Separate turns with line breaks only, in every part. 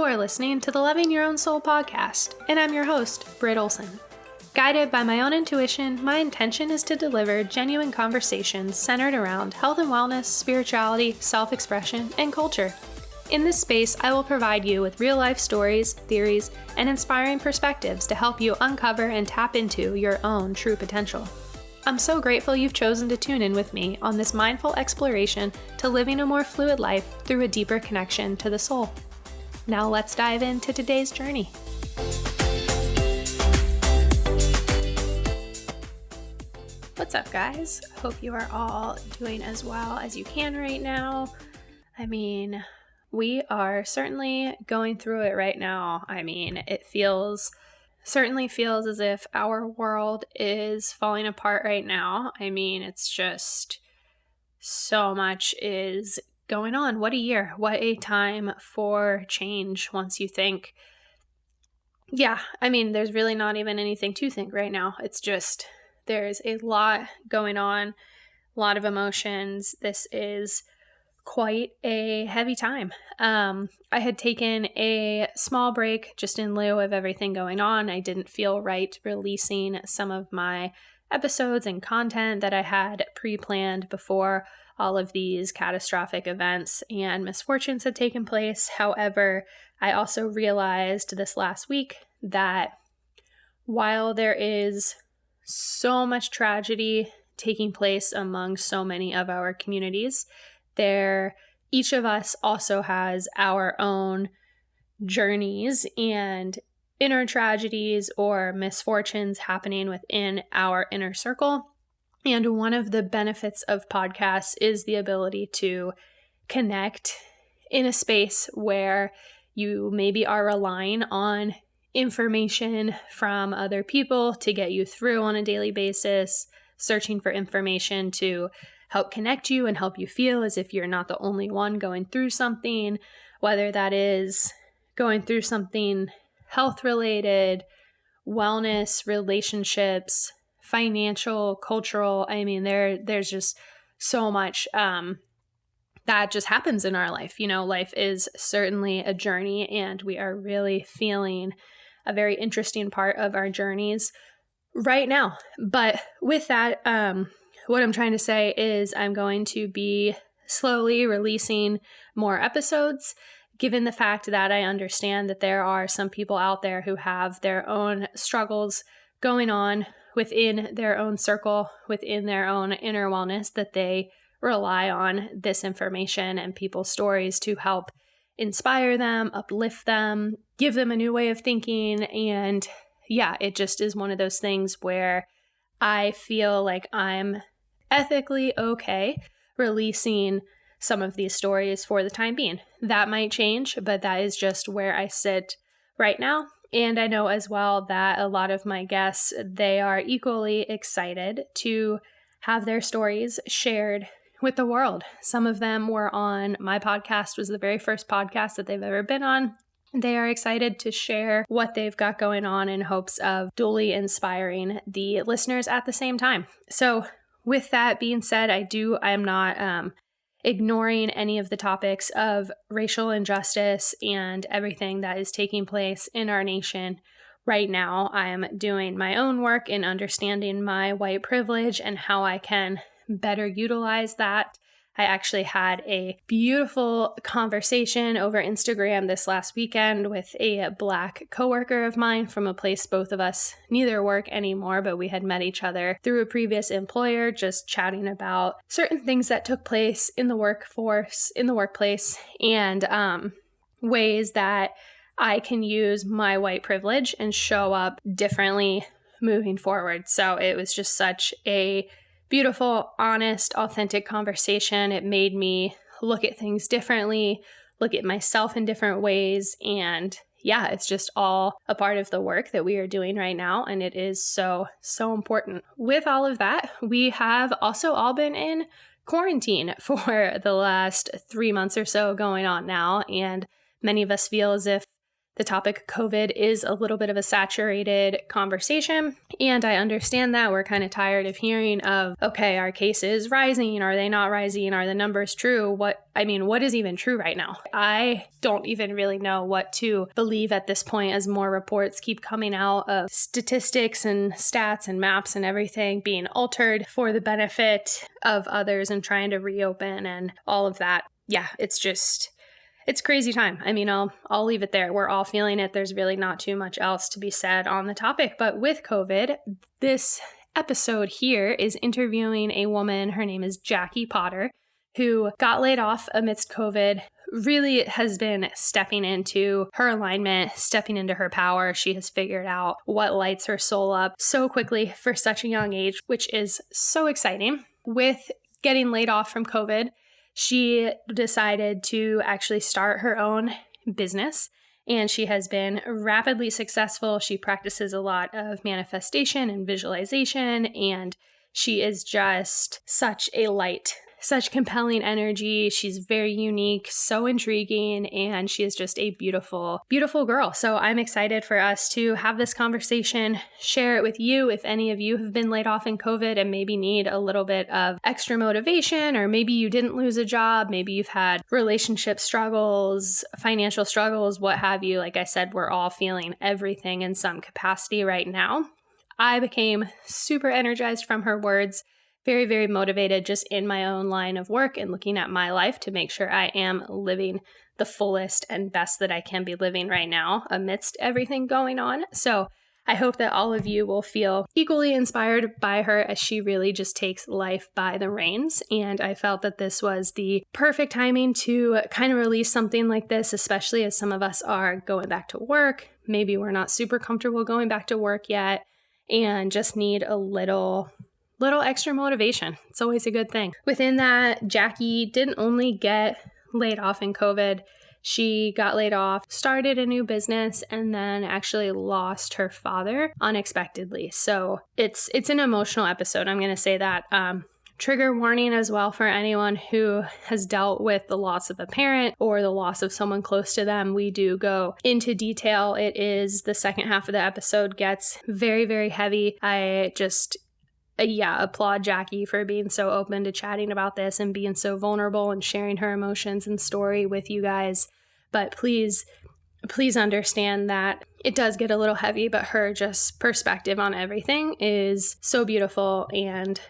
You're listening to the Loving Your Own Soul podcast, and I'm your host, Britt Olson. Guided by my own intuition, my intention is to deliver genuine conversations centered around health and wellness, spirituality, self-expression, and culture. In this space, I will provide you with real-life stories, theories, and inspiring perspectives to help you uncover and tap into your own true potential. I'm so grateful you've chosen to tune in with me on this mindful exploration to living a more fluid life through a deeper connection to the soul. Now let's dive into today's journey. What's up, guys? Hope you are all doing as well as you can right now. We are certainly going through it right now. It certainly feels as if our world is falling apart right now. It's just so much is going on. What a year. What a time for change once you think. There's really not even anything to think right now. It's just, there's a lot going on, a lot of emotions. This is quite a heavy time. I had taken a small break just in lieu of everything going on. I didn't feel right releasing some of my episodes and content that I had pre-planned before all of these catastrophic events and misfortunes had taken place. However, I also realized this last week that while there is so much tragedy taking place among so many of our communities, each of us also has our own journeys and inner tragedies or misfortunes happening within our inner circle. And one of the benefits of podcasts is the ability to connect in a space where you maybe are relying on information from other people to get you through on a daily basis, searching for information to help connect you and help you feel as if you're not the only one going through something, whether that is going through something health-related, wellness, relationships, financial, cultural. There's just so much that just happens in our life. Life is certainly a journey, and we are really feeling a very interesting part of our journeys right now. But with that, what I'm trying to say is I'm going to be slowly releasing more episodes, given the fact that I understand that there are some people out there who have their own struggles going on within their own circle, within their own inner wellness, that they rely on this information and people's stories to help inspire them, uplift them, give them a new way of thinking. And it just is one of those things where I feel like I'm ethically okay releasing some of these stories for the time being. That might change, but that is just where I sit right now. And I know as well that a lot of my guests, they are equally excited to have their stories shared with the world. Some of them were on my podcast, was the very first podcast that they've ever been on. They are excited to share what they've got going on in hopes of duly inspiring the listeners at the same time. So with that being said, I am not ignoring any of the topics of racial injustice and everything that is taking place in our nation right now. I am doing my own work in understanding my white privilege and how I can better utilize that. I actually had a beautiful conversation over Instagram this last weekend with a Black coworker of mine from a place both of us neither work anymore, but we had met each other through a previous employer, just chatting about certain things that took place in the workforce, in the workplace, and ways that I can use my white privilege and show up differently moving forward. So it was just such a beautiful, honest, authentic conversation. It made me look at things differently, look at myself in different ways. And it's just all a part of the work that we are doing right now. And it is so, so important. With all of that, we have also all been in quarantine for the last 3 months or so going on now. And many of us feel as if the topic of COVID is a little bit of a saturated conversation. And I understand that we're kind of tired of hearing of, okay, are cases rising? Are they not rising? Are the numbers true? What is even true right now? I don't even really know what to believe at this point as more reports keep coming out of statistics and stats and maps and everything being altered for the benefit of others and trying to reopen and all of that. Yeah, it's crazy time. I'll leave it there. We're all feeling it. There's really not too much else to be said on the topic. But with COVID, this episode here is interviewing a woman. Her name is Jackie Potter, who got laid off amidst COVID, really has been stepping into her alignment, stepping into her power. She has figured out what lights her soul up so quickly for such a young age, which is so exciting. With getting laid off from COVID, she decided to actually start her own business, and she has been rapidly successful. She practices a lot of manifestation and visualization, and she is just such a light, such compelling energy. She's very unique, so intriguing, and she is just a beautiful, beautiful girl. So I'm excited for us to have this conversation, share it with you if any of you have been laid off in COVID and maybe need a little bit of extra motivation, or maybe you didn't lose a job, maybe you've had relationship struggles, financial struggles, what have you. Like I said, we're all feeling everything in some capacity right now. I became super energized from her words. Very, very motivated just in my own line of work and looking at my life to make sure I am living the fullest and best that I can be living right now amidst everything going on. So I hope that all of you will feel equally inspired by her, as she really just takes life by the reins. And I felt that this was the perfect timing to kind of release something like this, especially as some of us are going back to work. Maybe we're not super comfortable going back to work yet and just need a little extra motivation. It's always a good thing. Within that, Jackie didn't only get laid off in COVID. She got laid off, started a new business, and then actually lost her father unexpectedly. So it's an emotional episode. I'm going to say that. Trigger warning as well for anyone who has dealt with the loss of a parent or the loss of someone close to them. We do go into detail. It is the second half of the episode gets very, very heavy. I just applaud Jackie for being so open to chatting about this and being so vulnerable and sharing her emotions and story with you guys. But please understand that it does get a little heavy, but her just perspective on everything is so beautiful and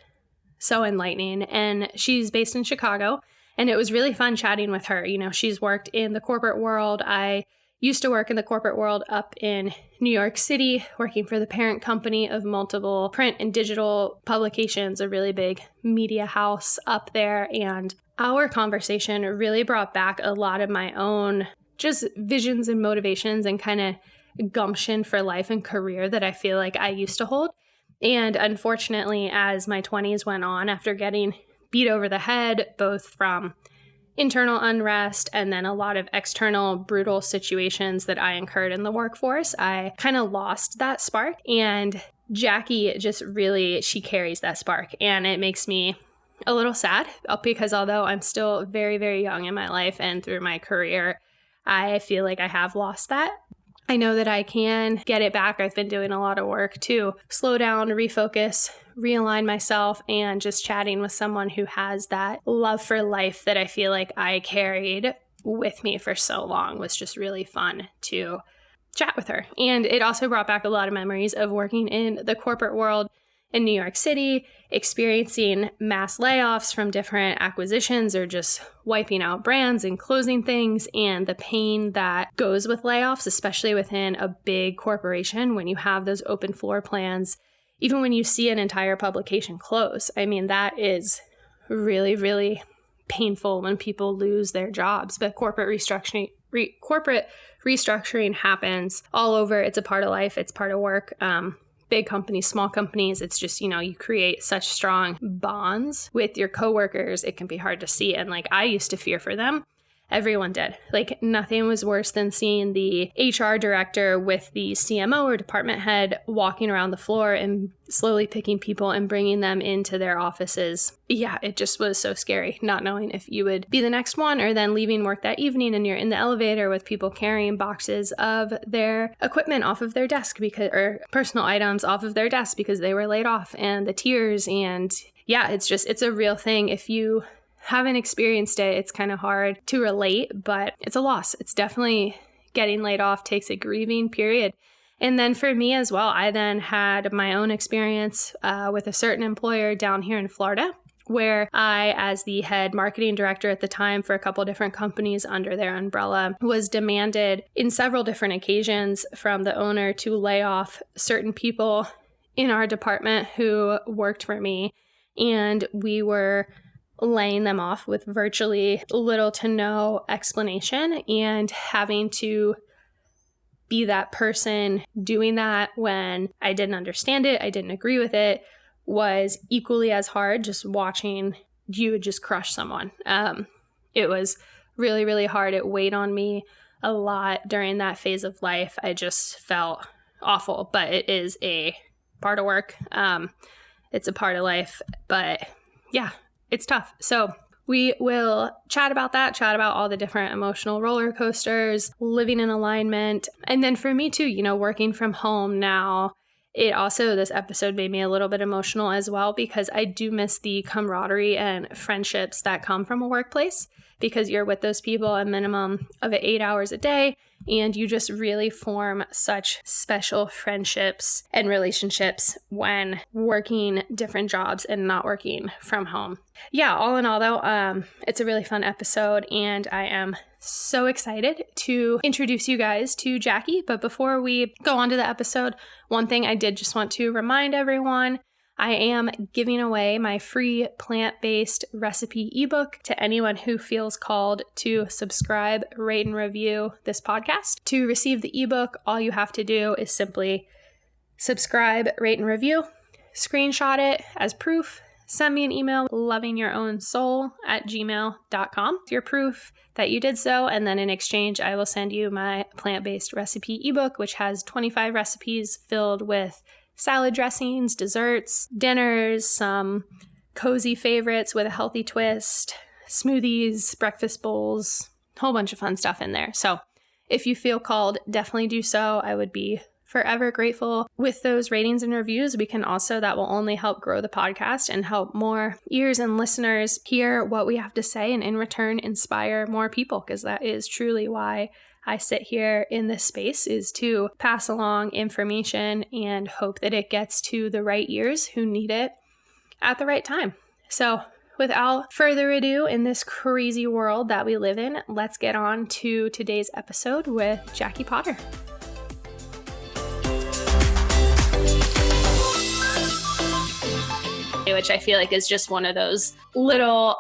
so enlightening. And she's based in Chicago, and it was really fun chatting with her. She's worked in the corporate world. I used to work in the corporate world up in New York City, working for the parent company of multiple print and digital publications, a really big media house up there. And our conversation really brought back a lot of my own just visions and motivations and kind of gumption for life and career that I feel like I used to hold. And unfortunately, as my 20s went on, after getting beat over the head, both from internal unrest and then a lot of external brutal situations that I incurred in the workforce, I kind of lost that spark. And Jackie just really, she carries that spark. And it makes me a little sad because although I'm still very, very young in my life and through my career, I feel like I have lost that. I know that I can get it back. I've been doing a lot of work to slow down, refocus, realign myself, and just chatting with someone who has that love for life that I feel like I carried with me for so long was just really fun to chat with her. And it also brought back a lot of memories of working in the corporate world in New York City, experiencing mass layoffs from different acquisitions or just wiping out brands and closing things, and the pain that goes with layoffs, especially within a big corporation when you have those open floor plans. Even when you see an entire publication close, that is really, really painful when people lose their jobs. But corporate restructuring happens all over. It's a part of life. It's part of work. Big companies, small companies, it's just, you create such strong bonds with your coworkers. It can be hard to see. And I used to fear for them. Everyone did. Like nothing was worse than seeing the HR director with the CMO or department head walking around the floor and slowly picking people and bringing them into their offices. Yeah, it just was so scary, not knowing if you would be the next one, or then leaving work that evening and you're in the elevator with people carrying boxes of their equipment off of their desk or personal items off of their desk because they were laid off, and the tears. And yeah, it's a real thing. If you haven't experienced it, it's kind of hard to relate, but it's a loss. It's definitely, getting laid off takes a grieving period. And then for me as well, I then had my own experience with a certain employer down here in Florida, where I, as the head marketing director at the time for a couple different companies under their umbrella, was demanded in several different occasions from the owner to lay off certain people in our department who worked for me. And we were laying them off with virtually little to no explanation, and having to be that person doing that when I didn't understand it, I didn't agree with it, was equally as hard. Just watching you just crush someone. It was really, really hard. It weighed on me a lot during that phase of life. I just felt awful, but it is a part of work. It's a part of life, but yeah, it's tough. So we will chat about that, chat about all the different emotional roller coasters, living in alignment. And then for me too, working from home now, this episode made me a little bit emotional as well, because I do miss the camaraderie and friendships that come from a workplace, because you're with those people a minimum of 8 hours a day, and you just really form such special friendships and relationships when working different jobs and not working from home. Yeah, all in all though, it's a really fun episode, and I am so excited to introduce you guys to Jackie. But before we go on to the episode, one thing I did just want to remind everyone, I am giving away my free plant-based recipe ebook to anyone who feels called to subscribe, rate, and review this podcast. To receive the ebook, all you have to do is simply subscribe, rate, and review, screenshot it as proof, send me an email, lovingyourownsoul@gmail.com, your proof that you did so, and then in exchange, I will send you my plant-based recipe ebook, which has 25 recipes filled with salad dressings, desserts, dinners, some cozy favorites with a healthy twist, smoothies, breakfast bowls, a whole bunch of fun stuff in there. So if you feel called, definitely do so. I would be forever grateful. With those ratings and reviews, that will only help grow the podcast and help more ears and listeners hear what we have to say, and in return, inspire more people, because that is truly why I sit here in this space, is to pass along information and hope that it gets to the right ears who need it at the right time. So without further ado, in this crazy world that we live in, let's get on to today's episode with Jackie Potter. Which I feel like is just one of those little,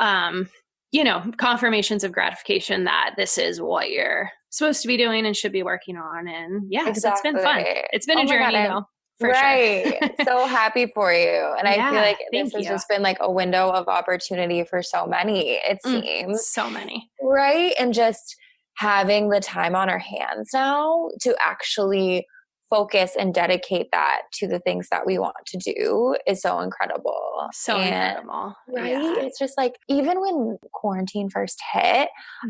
confirmations of gratification that this is what you're supposed to be doing and should be working on. And yeah,
exactly.
So it's been fun. It's been a journey though. For
sure. So happy for you. And
yeah,
I feel like this has just been like a window of opportunity for so many, it seems.
So many.
Right. And just having the time on our hands now to actually focus and dedicate that to the things that we want to do is so incredible.
Incredible.
Right?
Yeah.
It's just like, even when quarantine first hit,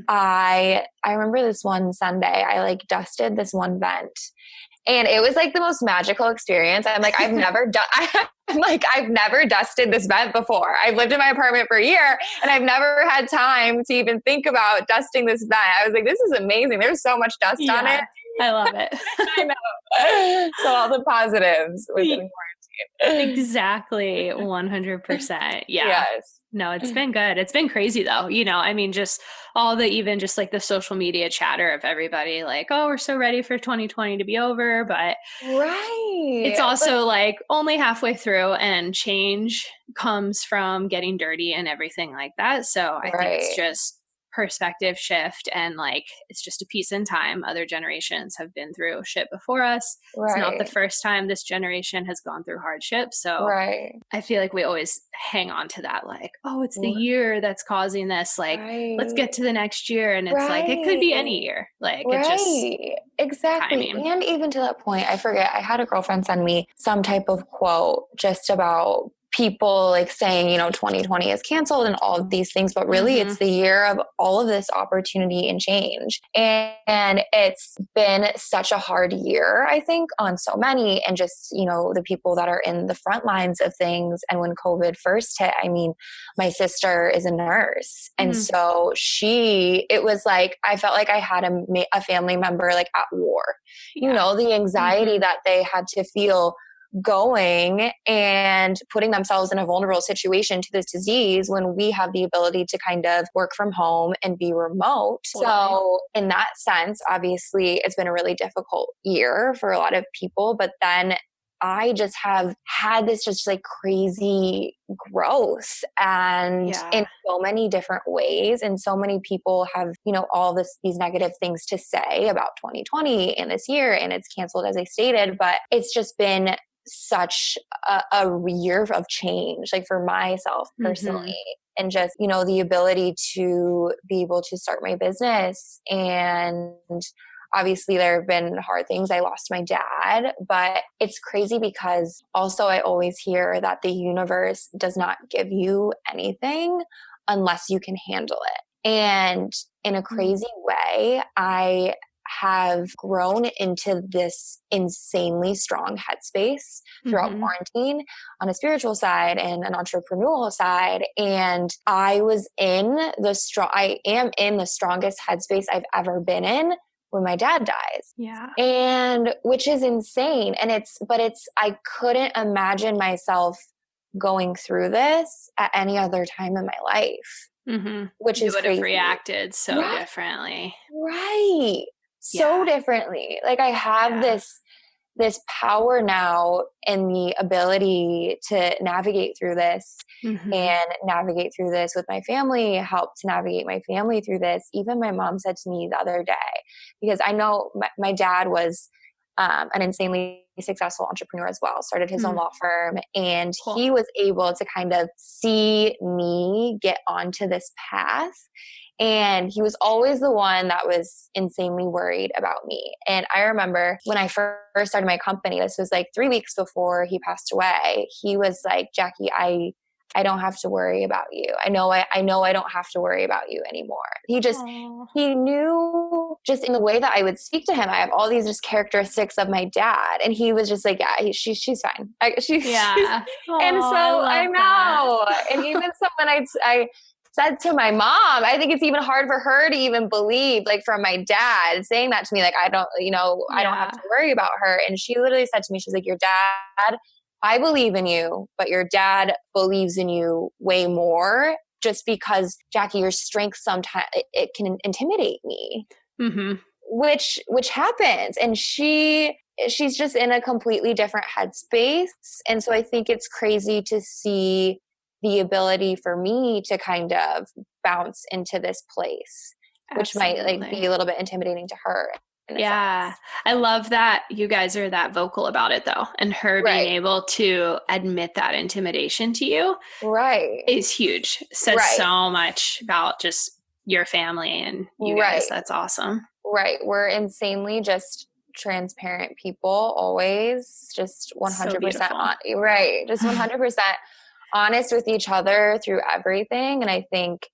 I remember this one Sunday, I dusted this one vent, and it was like the most magical experience. I'm like, I've never dusted this vent before. I've lived in my apartment for a year, and I've never had time to even think about dusting this vent. I was like, this is amazing. There's so much dust on it.
I love it.
I know. So all the positives within quarantine.
Exactly. 100%. Yeah.
Yes.
No, it's been good. It's been crazy though. Just all the social media chatter of everybody like, oh, we're so ready for 2020 to be over. But it's also only halfway through, and change comes from getting dirty and everything like that. So I think it's just perspective shift, and like it's just a piece in time. Other generations have been through shit before us. It's not the
Right.
first time this generation has gone through hardship. So
Right.
I feel like we always hang on to that, like, oh, it's the year that's causing this. Like, let's
Right.
get to the next year. And it's like, it could be
Right.
any year. Like, it just
Right. Exactly.
timing.
And even to that point, I forget, I had a girlfriend send me some type of quote just about people like saying, 2020 is canceled and all of these things, but really
Mm-hmm.
it's the year of all of this opportunity and change. And it's been such a hard year, I think, on so many, and just, the people that are in the front lines of things. And when COVID first hit, I mean, my sister is a nurse. And
Mm-hmm.
so it was like, I felt like I had a family member like at war,
Yeah.
the anxiety
Mm-hmm.
that they had to feel going and putting themselves in a vulnerable situation to this disease when we have the ability to kind of work from home and be remote.
Totally.
So in that sense, obviously it's been a really difficult year for a lot of people, but then I just have had this just like crazy growth and in
Yeah.
so many different ways. And so many people have, all these negative things to say about 2020 and this year, and it's canceled as I stated, but it's just been such a year of change, like for myself personally.
Mm-hmm.
And just, the ability to be able to start my business. And obviously there have been hard things. I lost my dad, but it's crazy because also I always hear that the universe does not give you anything unless you can handle it. And in a crazy way, I have grown into this insanely strong headspace throughout
Mm-hmm.
quarantine on a spiritual side and an entrepreneurial side. And I am in the strongest headspace I've ever been in when my dad dies.
Yeah.
And which is insane. I couldn't imagine myself going through this at any other time in my life,
Mm-hmm.
which
You
is
would have
crazy.
reacted so
Right.
differently.
Right. So
Yeah.
differently. Like I have
Yeah.
this power now and the ability to navigate through this
Mm-hmm.
and navigate through this with my family, help to navigate my family through this. Even my mom said to me the other day, because I know my dad was an insanely successful entrepreneur as well, started his own
Mm.
law firm, and
Cool.
he was able to kind of see me get onto this path. And he was always the one that was insanely worried about me. And I remember when I first started my company, this was like 3 weeks before he passed away. He was like, Jackie, I don't have to worry about you. I know I don't have to worry about you anymore.
Aw.
He knew just in the way that I would speak to him. I have all these just characteristics of my dad. And he was just like, yeah, she's fine.
Yeah.
And
Oh, I
so I
love that.
know. And even so when I said to my mom, I think it's even hard for her to even believe, like from my dad saying that to me, like, I don't have
Yeah.
to worry about her. And she literally said to me, she's like, your dad, I believe in you, but your dad believes in you way more, just because Jackie, your strength sometimes it can intimidate me,
Mm-hmm.
which happens. And she's just in a completely different headspace. And so I think it's crazy to see the ability for me to kind of bounce into this place, which might like be
Absolutely.
a little bit intimidating to her in a
Yeah.
sense.
I love that you guys are that vocal about it though. And her being
Right.
able to admit that intimidation to you
Right.
is huge. Says
Right.
so much about just your family and you guys.
Right.
That's awesome.
Right. We're insanely just transparent people, always just
So
100%
beautiful.
on. Right. Just 100% honest with each other through everything. And I think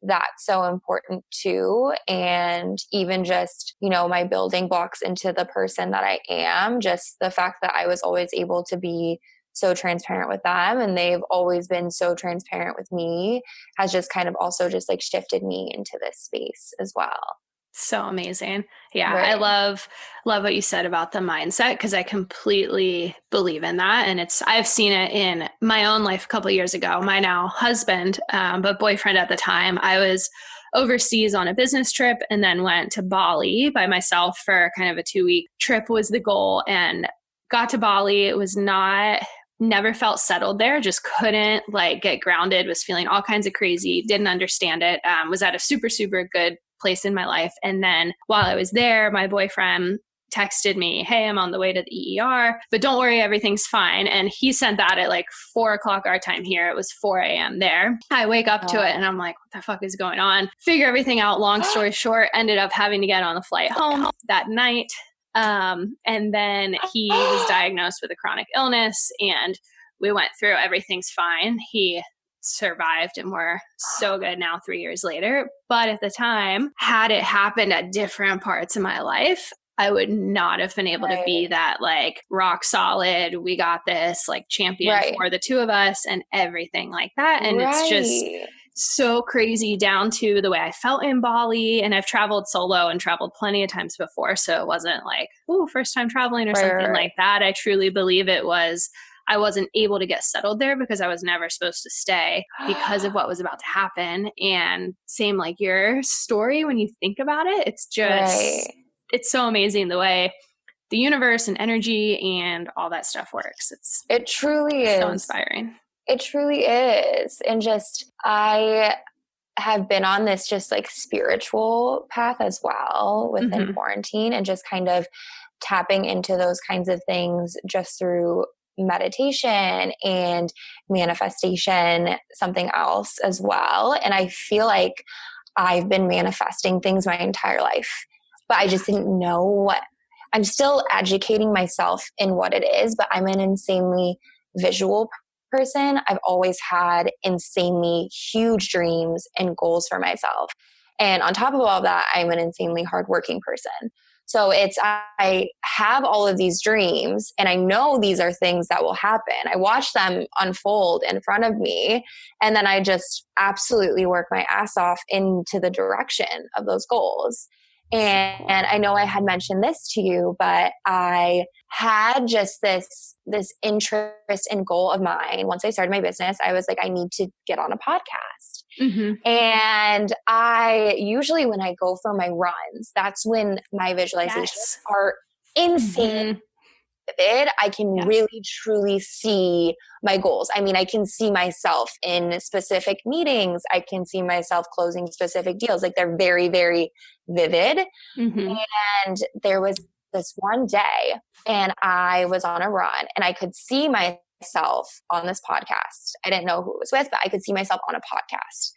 that's so important too. And even just, my building blocks into the person that I am, just the fact that I was always able to be so transparent with them and they've always been so transparent with me has just kind of also just like shifted me into this space as well.
So amazing. Yeah, I
Right.
love what you said about the mindset because I completely believe in that, and I've seen it in my own life a couple of years ago. My now husband, but boyfriend at the time, I was overseas on a business trip and then went to Bali by myself for kind of a 2-week trip was the goal, and got to Bali. It was not never felt settled there, just couldn't like get grounded, was feeling all kinds of crazy, didn't understand it, was at a super, super good place in my life. And then while I was there, my boyfriend texted me, hey, I'm on the way to the ER, but don't worry, everything's fine. And he sent that at like 4 o'clock our time here. It was 4 a.m. there. I wake up to it and I'm like, what the fuck is going on? Figure everything out. Long story short, ended up having to get on the flight home that night. And then he was diagnosed with a chronic illness and we went through everything's fine. He survived and we're so good now 3 years later. But at the time, had it happened at different parts of my life, I would not have been able to be that like rock solid, we got this, like champion for the two of us and everything like that. And it's just so crazy down to the way I felt in Bali. And I've traveled solo and traveled plenty of times before. So it wasn't like, oh, first time traveling or something like that. I truly believe it was, I wasn't able to get settled there because I was never supposed to stay because of what was about to happen. And same like your story, when you think about it, it's just, it's so amazing the way the universe and energy and all that stuff works.
It truly is
so inspiring.
It truly is. And just, I have been on this just like spiritual path as well within quarantine and just kind of tapping into those kinds of things just through meditation and manifestation, something else as well. And I feel like I've been manifesting things my entire life, but I just didn't know what. I'm still educating myself in what it is, but I'm an insanely visual person. I've always had insanely huge dreams and goals for myself. And on top of all of that, I'm an insanely hardworking person. So it's, I have all of these dreams and I know these are things that will happen. I watch them unfold in front of me. And then I just absolutely work my ass off into the direction of those goals. And I know I had mentioned this to you, but I had just this interest and goal of mine. Once I started my business, I was like, I need to get on a podcast. And I usually, when I go for my runs, that's when my visualizations are insane. Vivid. I can really truly see my goals. I mean, I can see myself in specific meetings. I can see myself closing specific deals. Like they're very, very vivid. And there was this one day and I was on a run and I could see myself on this podcast. I didn't know who it was with, but I could see myself on a podcast.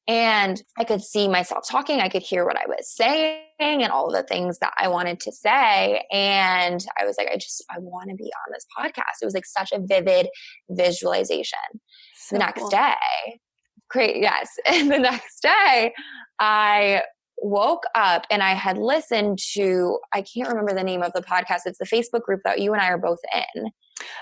And I could see myself talking. I could hear what I was saying and all the things that I wanted to say. And I was like, I want to be on this podcast. It was like such a vivid visualization.
So
the next day, great. Yes. And the next day I woke up and I had listened to, I can't remember the name of the podcast. It's the Facebook group that you and I are both in.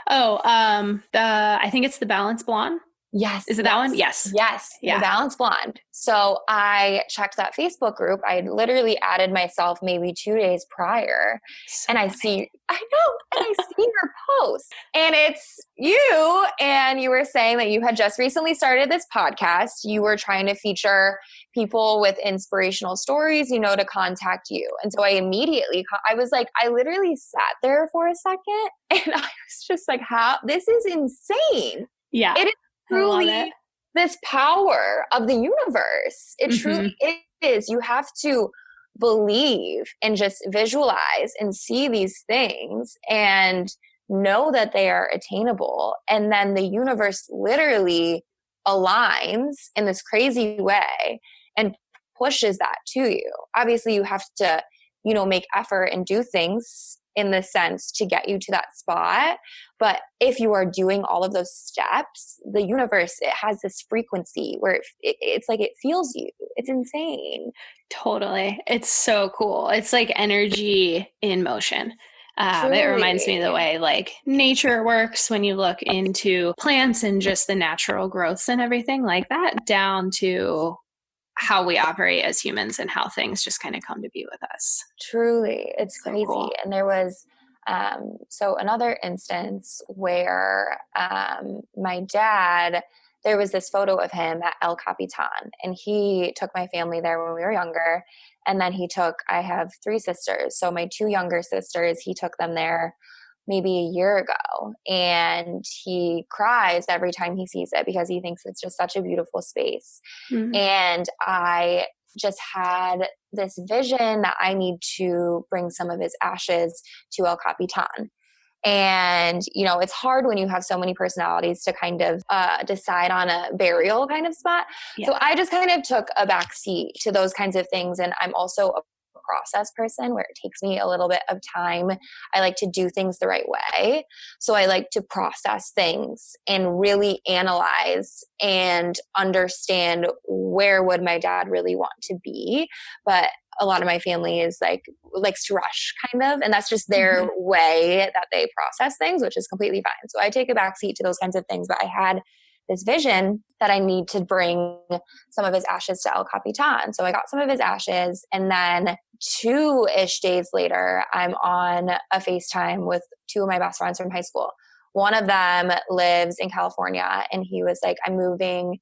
Oh, I think it's the Balance Blonde.
Yes.
Is it that one? Yes.
Yes. Yeah. The Balance Blonde. So I checked that Facebook group. I literally added myself maybe 2 days prior. And I see your post and it's you. And you were saying that you had just recently started this podcast. You were trying to feature people with inspirational stories, to contact you. And so I immediately, I was like, I literally sat there for a second and I was just like, this is insane.
Yeah.
It is truly this power of the universe. It truly is. You have to believe and just visualize and see these things and know that they are attainable. And then the universe literally aligns in this crazy way and pushes that to you. Obviously, you have to, make effort and do things in the sense to get you to that spot. But if you are doing all of those steps, the universe, it has this frequency where it's like it feels you. It's insane.
Totally. It's so cool. It's like energy in motion. It reminds me of the way like nature works when you look into plants and just the natural growths and everything like that, down to how we operate as humans and how things just kind of come to be with us.
Truly. It's so crazy. Cool. And there was, so another instance where my dad, there was this photo of him at El Capitan and he took my family there when we were younger. And then I have 3 sisters. So my 2 younger sisters, he took them there maybe a year ago, and he cries every time he sees it because he thinks it's just such a beautiful space.
Mm-hmm.
And I just had this vision that I need to bring some of his ashes to El Capitan. And, it's hard when you have so many personalities to kind of decide on a burial kind of spot.
Yeah.
So I just kind of took a back seat to those kinds of things. And I'm also a process person where it takes me a little bit of time. I like to do things the right way. So I like to process things and really analyze and understand where would my dad really want to be. But a lot of my family is likes to rush kind of, and that's just their way that they process things, which is completely fine. So I take a backseat to those kinds of things, but I had this vision that I need to bring some of his ashes to El Capitan. So I got some of his ashes, and then 2-ish days later, I'm on a FaceTime with 2 of my best friends from high school. One of them lives in California, and he was like, I'm moving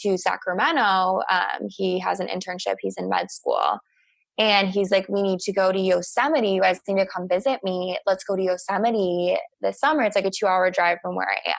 to Sacramento. He has an internship. He's in med school. And he's like, we need to go to Yosemite. You guys need to come visit me. Let's go to Yosemite this summer. It's like a 2-hour drive from where I am.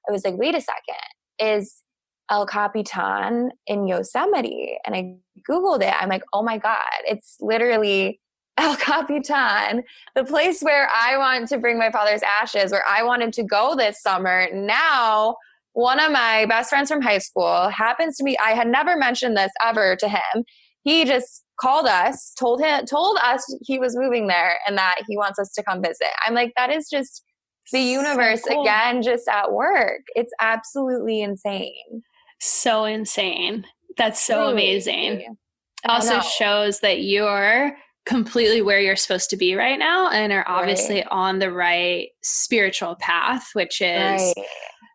I was like, wait a second, is El Capitan in Yosemite? And I Googled it. I'm like, oh my God, it's literally El Capitan, the place where I want to bring my father's ashes, where I wanted to go this summer. Now, one of my best friends from high school happens to be, I had never mentioned this ever to him. He just called us, told us he was moving there and that he wants us to come visit. I'm like, that is just the universe
so cool.
Again, just at work. It's absolutely insane.
So insane. That's so really amazing. It also shows that you're completely where you're supposed to be right now and are obviously on the right spiritual path, which is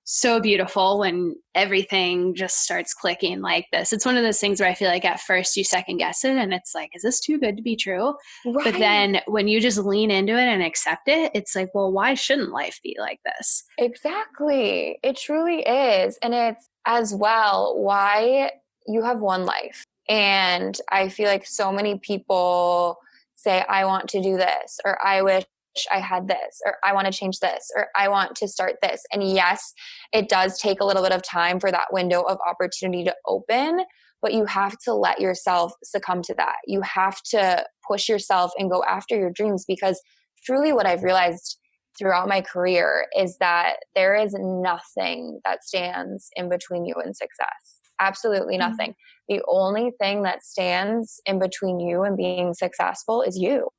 so beautiful when everything just starts clicking like this. It's one of those things where I feel like at first you second guess it and it's like, is this too good to be true? But then when you just lean into it and accept it, it's like, well, why shouldn't life be like this?
Exactly. It truly is. And it's as well why you have one life. And I feel like so many people say, I want to do this, or I wish I had this, or I want to change this, or I want to start this. And yes, it does take a little bit of time for that window of opportunity to open, but you have to let yourself succumb to that. You have to push yourself and go after your dreams, because truly what I've realized throughout my career is that there is nothing that stands in between you and success. Absolutely nothing. Mm-hmm. The only thing that stands in between you and being successful is you.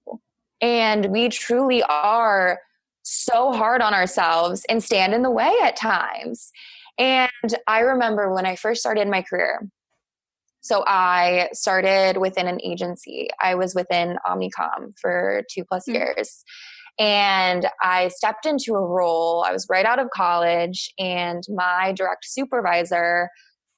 And we truly are so hard on ourselves and stand in the way at times. And I remember when I first started my career, so I started within an agency. I was within Omnicom for 2+ years. And I stepped into a role. I was right out of college, and my direct supervisor,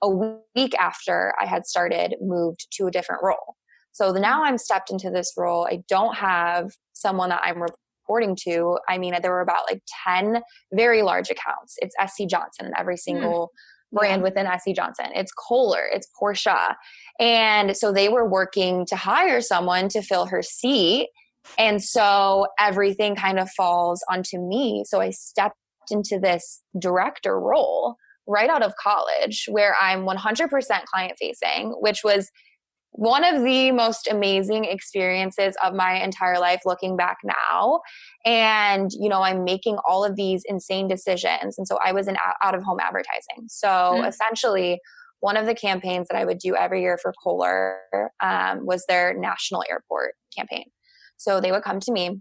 a week after I had started, moved to a different role. So now I'm stepped into this role. I don't have someone that I'm reporting to. I mean, there were about 10 very large accounts. It's SC Johnson, every single brand within SC Johnson. It's Kohler, it's Porsche. And so they were working to hire someone to fill her seat. And so everything kind of falls onto me. So I stepped into this director role right out of college, where I'm 100% client facing, which was one of the most amazing experiences of my entire life looking back now. And, I'm making all of these insane decisions. And so I was in out-of-home advertising. So essentially, one of the campaigns that I would do every year for Kohler was their national airport campaign. So they would come to me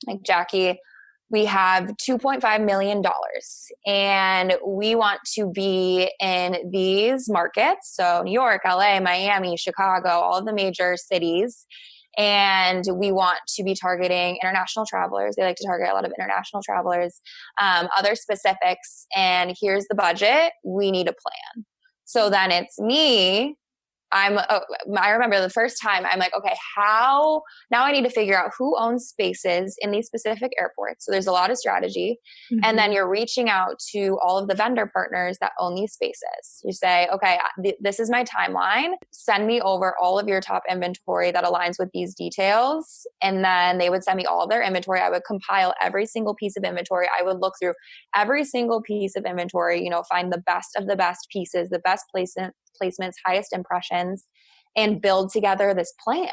like, Jackie, we have $2.5 million and we want to be in these markets. So New York, LA, Miami, Chicago, all of the major cities. And we want to be targeting international travelers. They like to target a lot of international travelers, other specifics. And here's the budget. We need a plan. So then it's me I remember the first time I'm like, okay, now I need to figure out who owns spaces in these specific airports. So there's a lot of strategy. Mm-hmm. And then you're reaching out to all of the vendor partners that own these spaces. You say, okay, this is my timeline. Send me over all of your top inventory that aligns with these details. And then they would send me all of their inventory. I would compile every single piece of inventory. I would look through every single piece of inventory, find the best of the best pieces, the best placements, highest impressions, and build together this plan.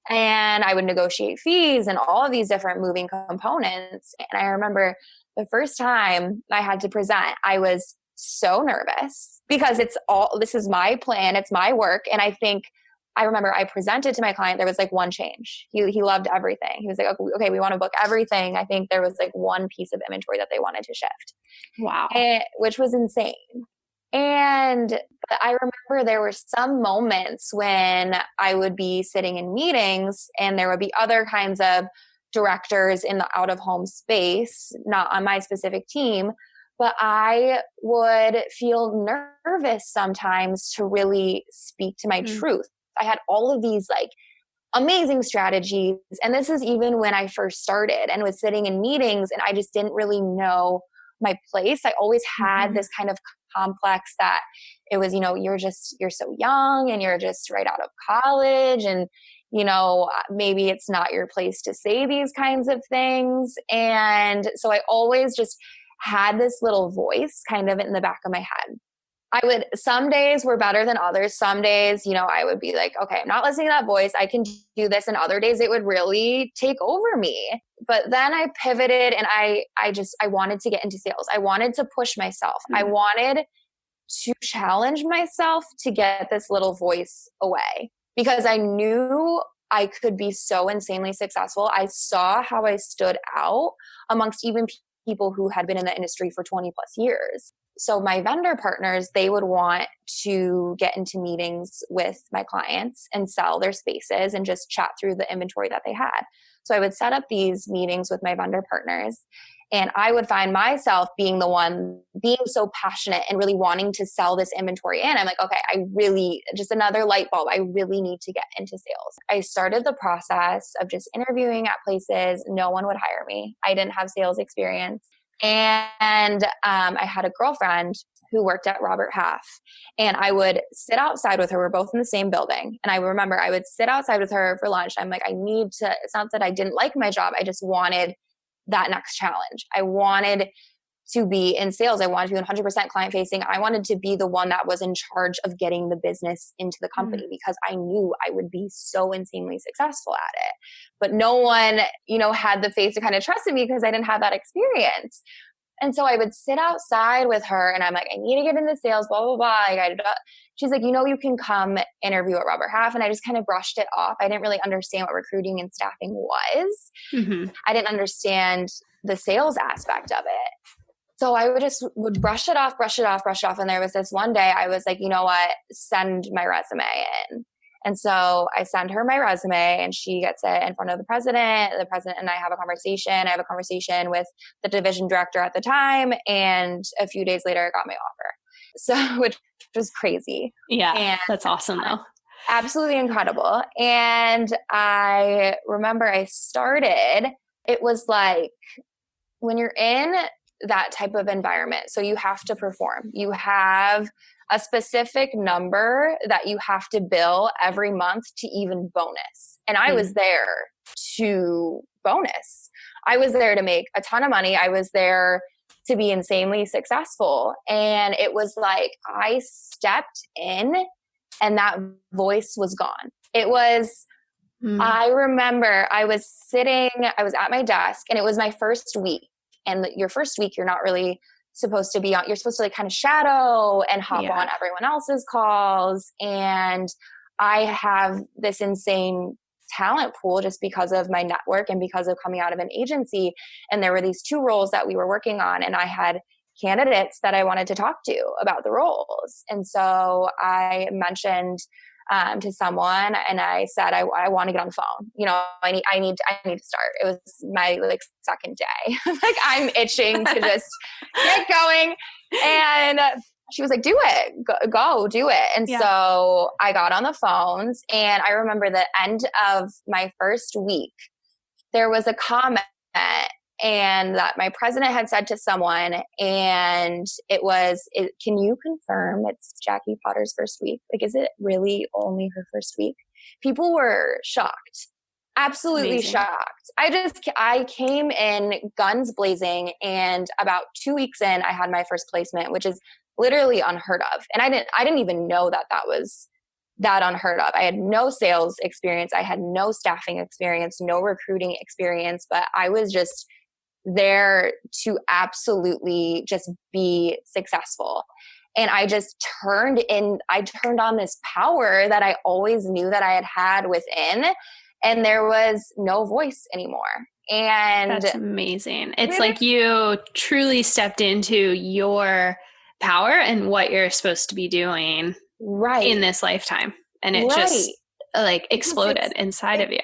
And I would negotiate fees and all of these different moving components. And I remember the first time I had to present, I was so nervous because this is my plan, it's my work. And I remember I presented to my client, there was like one change. He loved everything. He was like, okay, we want to book everything. I think there was like one piece of inventory that they wanted to shift.
Wow.
Which was insane. And I remember there were some moments when I would be sitting in meetings and there would be other kinds of directors in the out-of-home space, not on my specific team, but I would feel nervous sometimes to really speak to my truth. I had all of these like amazing strategies. And this is even when I first started and was sitting in meetings and I just didn't really know my place. I always had this kind of complex that it was, you're so young and you're just right out of college and, maybe it's not your place to say these kinds of things. And so I always just had this little voice kind of in the back of my head. Some days were better than others. Some days, I would be like, okay, I'm not listening to that voice. I can do this. And other days it would really take over me. But then I pivoted and I wanted to get into sales. I wanted to push myself. I wanted to challenge myself to get this little voice away because I knew I could be so insanely successful. I saw how I stood out amongst even people who had been in the industry for 20 plus years. So my vendor partners, they would want to get into meetings with my clients and sell their spaces and just chat through the inventory that they had. So I would set up these meetings with my vendor partners and I would find myself being the one being so passionate and really wanting to sell this inventory in. I'm like, okay, just another light bulb. I really need to get into sales. I started the process of just interviewing at places. No one would hire me. I didn't have sales experience. And I had a girlfriend who worked at Robert Half and I would sit outside with her. We're both in the same building. And I remember I would sit outside with her for lunch. I'm like, it's not that I didn't like my job. I just wanted that next challenge. I wanted to be in sales. I wanted to be 100% client facing. I wanted to be the one that was in charge of getting the business into the company because I knew I would be so insanely successful at it. But no one, had the faith to kind of trust in me because I didn't have that experience. And so I would sit outside with her and I'm like, I need to get into sales, blah, blah, blah. She's like, you can come interview at Robert Half. And I just kind of brushed it off. I didn't really understand what recruiting and staffing was. I didn't understand the sales aspect of it. So I would brush it off. And there was this one day I was like, you know what, send my resume in. And so I send her my resume and she gets it in front of the president. The president and I have a conversation. I have a conversation with the division director at the time. And a few days later, I got my offer. So, which was crazy.
Yeah,
and
that's awesome though.
Absolutely incredible. And I remember it was like when you're in that type of environment, so you have to perform. You have a specific number that you have to bill every month to even bonus. And I was there to bonus. I was there to make a ton of money. I was there to be insanely successful. And it was like I stepped in and that voice was gone. It was, I remember I was at my desk and it was my first week. And your first week, you're not really supposed to be on, you're supposed to like kind of shadow and hop on everyone else's calls. And I have this insane talent pool just because of my network and because of coming out of an agency. And there were these 2 roles that we were working on and I had candidates that I wanted to talk to about the roles. And so I mentioned to someone and I said, I want to get on the phone. I need to start. It was my second day. I'm itching to just get going. And she was like, do it, go do it. And
Yeah.
so I got on the phones, and I remember the end of my first week, there was a comment, and that my president had said to someone, and it was, can you confirm it's Jackie Potter's first week? Like, is it really only her first week? People were shocked, absolutely
Amazing.
shocked. I came in guns blazing, and about 2 weeks in, I had my first placement, which is literally unheard of. And I didn't even know that was that unheard of. I had no sales experience. I had no staffing experience, no recruiting experience, but I was just there to absolutely just be successful. And I turned on this power that I always knew that I had within, and there was no voice anymore. And
that's amazing. It's
really,
like you truly stepped into your power and what you're supposed to be doing in
right,
this lifetime. And it just
right.
like exploded inside of you.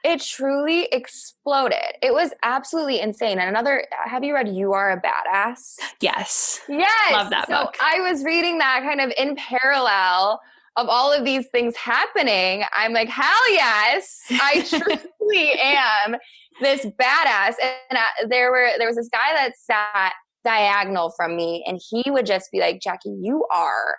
It truly exploded. It was absolutely insane. And have you read You Are a Badass?
Yes.
Yes.
Love that
So
book.
I was reading that kind of in parallel of all of these things happening. I'm like, hell yes, I truly am this badass. And there was this guy that sat diagonal from me, and he would just be like, Jackie, you are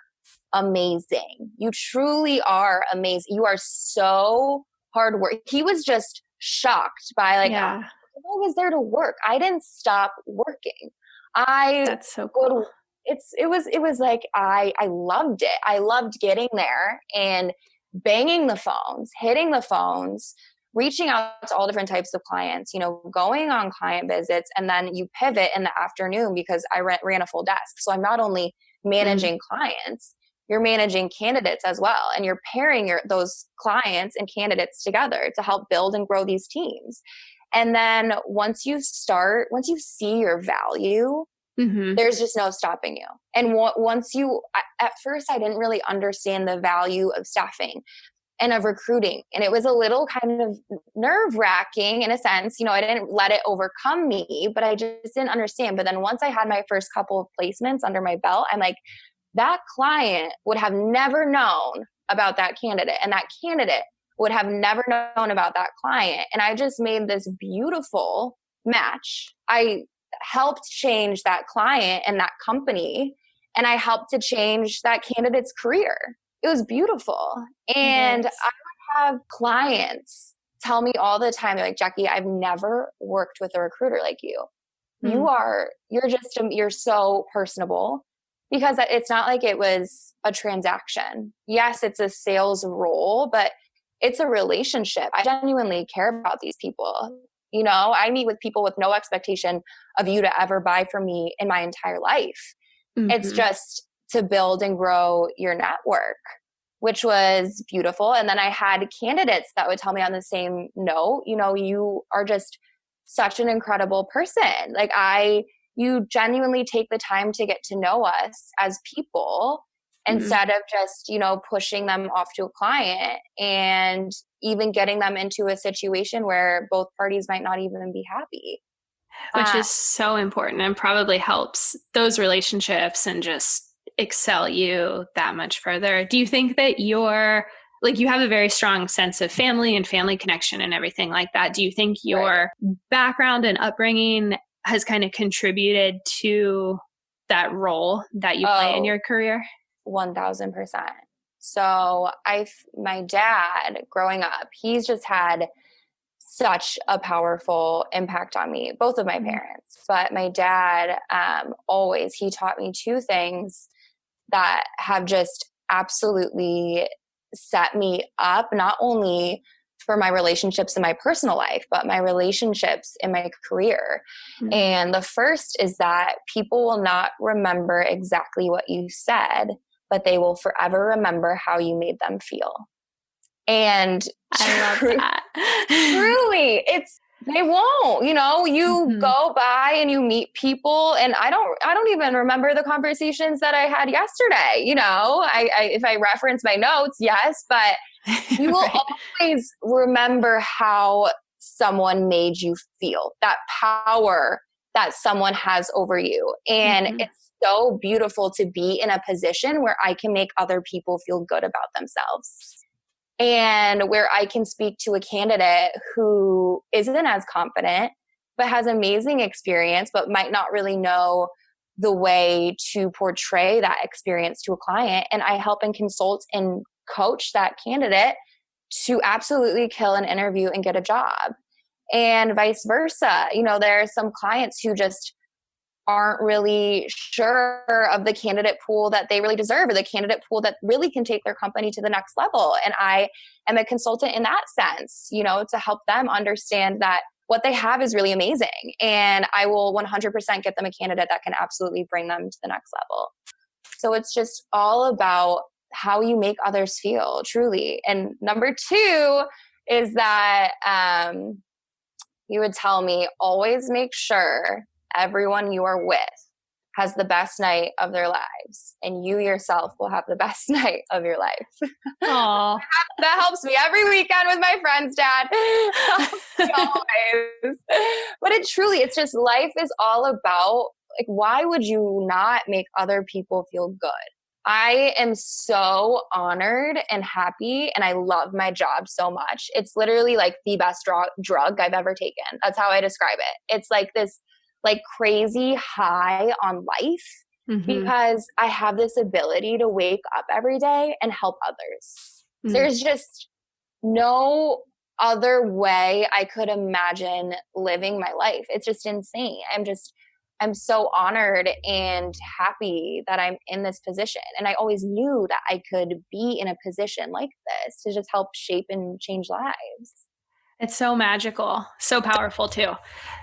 amazing. You truly are amazing. You are so hard work. He was just shocked by like,
yeah.
I was there to work. I didn't stop working.
That's so cool.
It was like, I loved it. I loved getting there and banging the phones, hitting the phones, reaching out to all different types of clients, going on client visits. And then you pivot in the afternoon because I ran a full desk. So I'm not only managing clients, you're managing candidates as well. And you're pairing those clients and candidates together to help build and grow these teams. And then once you see your value, there's just no stopping you. And at first I didn't really understand the value of staffing and of recruiting. And it was a little kind of nerve wracking in a sense, I didn't let it overcome me, but I just didn't understand. But then once I had my first couple of placements under my belt, I'm like, that client would have never known about that candidate, and that candidate would have never known about that client. And I just made this beautiful match. I helped change that client and that company, and I helped to change that candidate's career. It was beautiful. And I would have clients tell me all the time, they're like, Jackie, I've never worked with a recruiter like you. You're so personable. Because it's not like it was a transaction. Yes, it's a sales role, but it's a relationship. I genuinely care about these people. I meet with people with no expectation of you to ever buy from me in my entire life. It's just to build and grow your network, which was beautiful. And then I had candidates that would tell me on the same note, you are just such an incredible person. Like you genuinely take the time to get to know us as people instead of just, pushing them off to a client and even getting them into a situation where both parties might not even be happy.
Which is so important and probably helps those relationships and just excel you that much further. Do you think that you have a very strong sense of family and family connection and everything like that? Do you think your background and upbringing has kind of contributed to that role that you play in your career?
1000%. So my dad growing up, he's just had such a powerful impact on me, both of my parents, but my dad, he taught me two things that have just absolutely set me up, not only for my relationships in my personal life, but my relationships in my career. And the first is that people will not remember exactly what you said, but they will forever remember how you made them feel. And
I love that.
Truly, they won't, you go by and you meet people, and I don't even remember the conversations that I had yesterday. If I reference my notes, yes, but you will always remember how someone made you feel, that power that someone has over you. And so beautiful to be in a position where I can make other people feel good about themselves, and where I can speak to a candidate who isn't as confident, but has amazing experience, but might not really know the way to portray that experience to a client. And I help and consult and coach that candidate to absolutely kill an interview and get a job. And vice versa. There are some clients who just aren't really sure of the candidate pool that they really deserve, or the candidate pool that really can take their company to the next level. And I am a consultant in that sense, to help them understand that what they have is really amazing. And I will 100% get them a candidate that can absolutely bring them to the next level. So it's just all about how you make others feel, truly. And number two is that you would tell me, always make sure everyone you are with has the best night of their lives, and you yourself will have the best night of your life.
Aww.
That helps me every weekend with my friends, Dad. Always. But it's just, life is all about, like, why would you not make other people feel good? I am so honored and happy, and I love my job so much. It's literally like the best drug I've ever taken. That's how I describe it. It's like this crazy high on life, because I have this ability to wake up every day and help others. There's just no other way I could imagine living my life. It's just insane. I'm so honored and happy that I'm in this position. And I always knew that I could be in a position like this to just help shape and change lives.
It's so magical, so powerful too.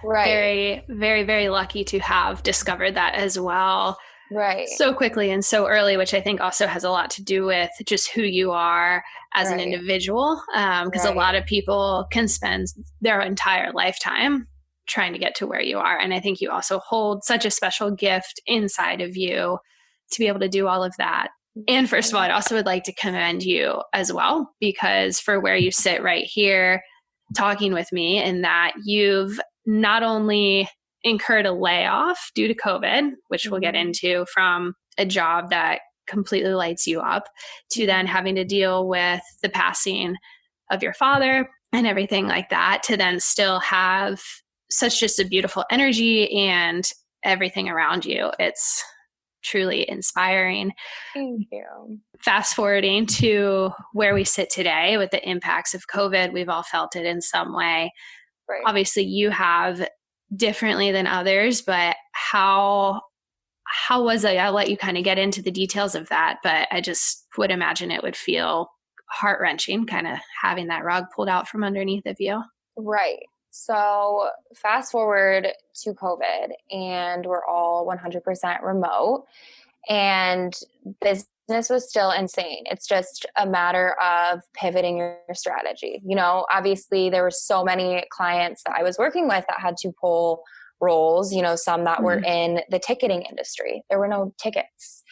Right.
Very, very, very lucky to have discovered that as well.
Right.
So quickly and so early, which I think also has a lot to do with just who you are as an individual. Because a lot of people can spend their entire lifetime trying to get to where you are. And I think you also hold such a special gift inside of you to be able to do all of that. And first of all, I'd also would like to commend you as well, because for where you sit right here talking with me, in that you've not only incurred a layoff due to COVID, which we'll get into, from a job that completely lights you up, to then having to deal with the passing of your father and everything like that, to then still have such just a beautiful energy and everything around you. It's truly inspiring.
Thank you.
Fast forwarding to where we sit today with the impacts of COVID, we've all felt it in some way.
Right.
Obviously, you have differently than others, but how was it? I'll let you kind of get into the details of that, but I just would imagine it would feel heart-wrenching, kind of having that rug pulled out from underneath of you.
Right. So fast forward to COVID, and we're all 100% remote, and business was still insane. It's just a matter of pivoting your strategy. Obviously there were so many clients that I was working with that had to pull roles, some that were in the ticketing industry. There were no tickets.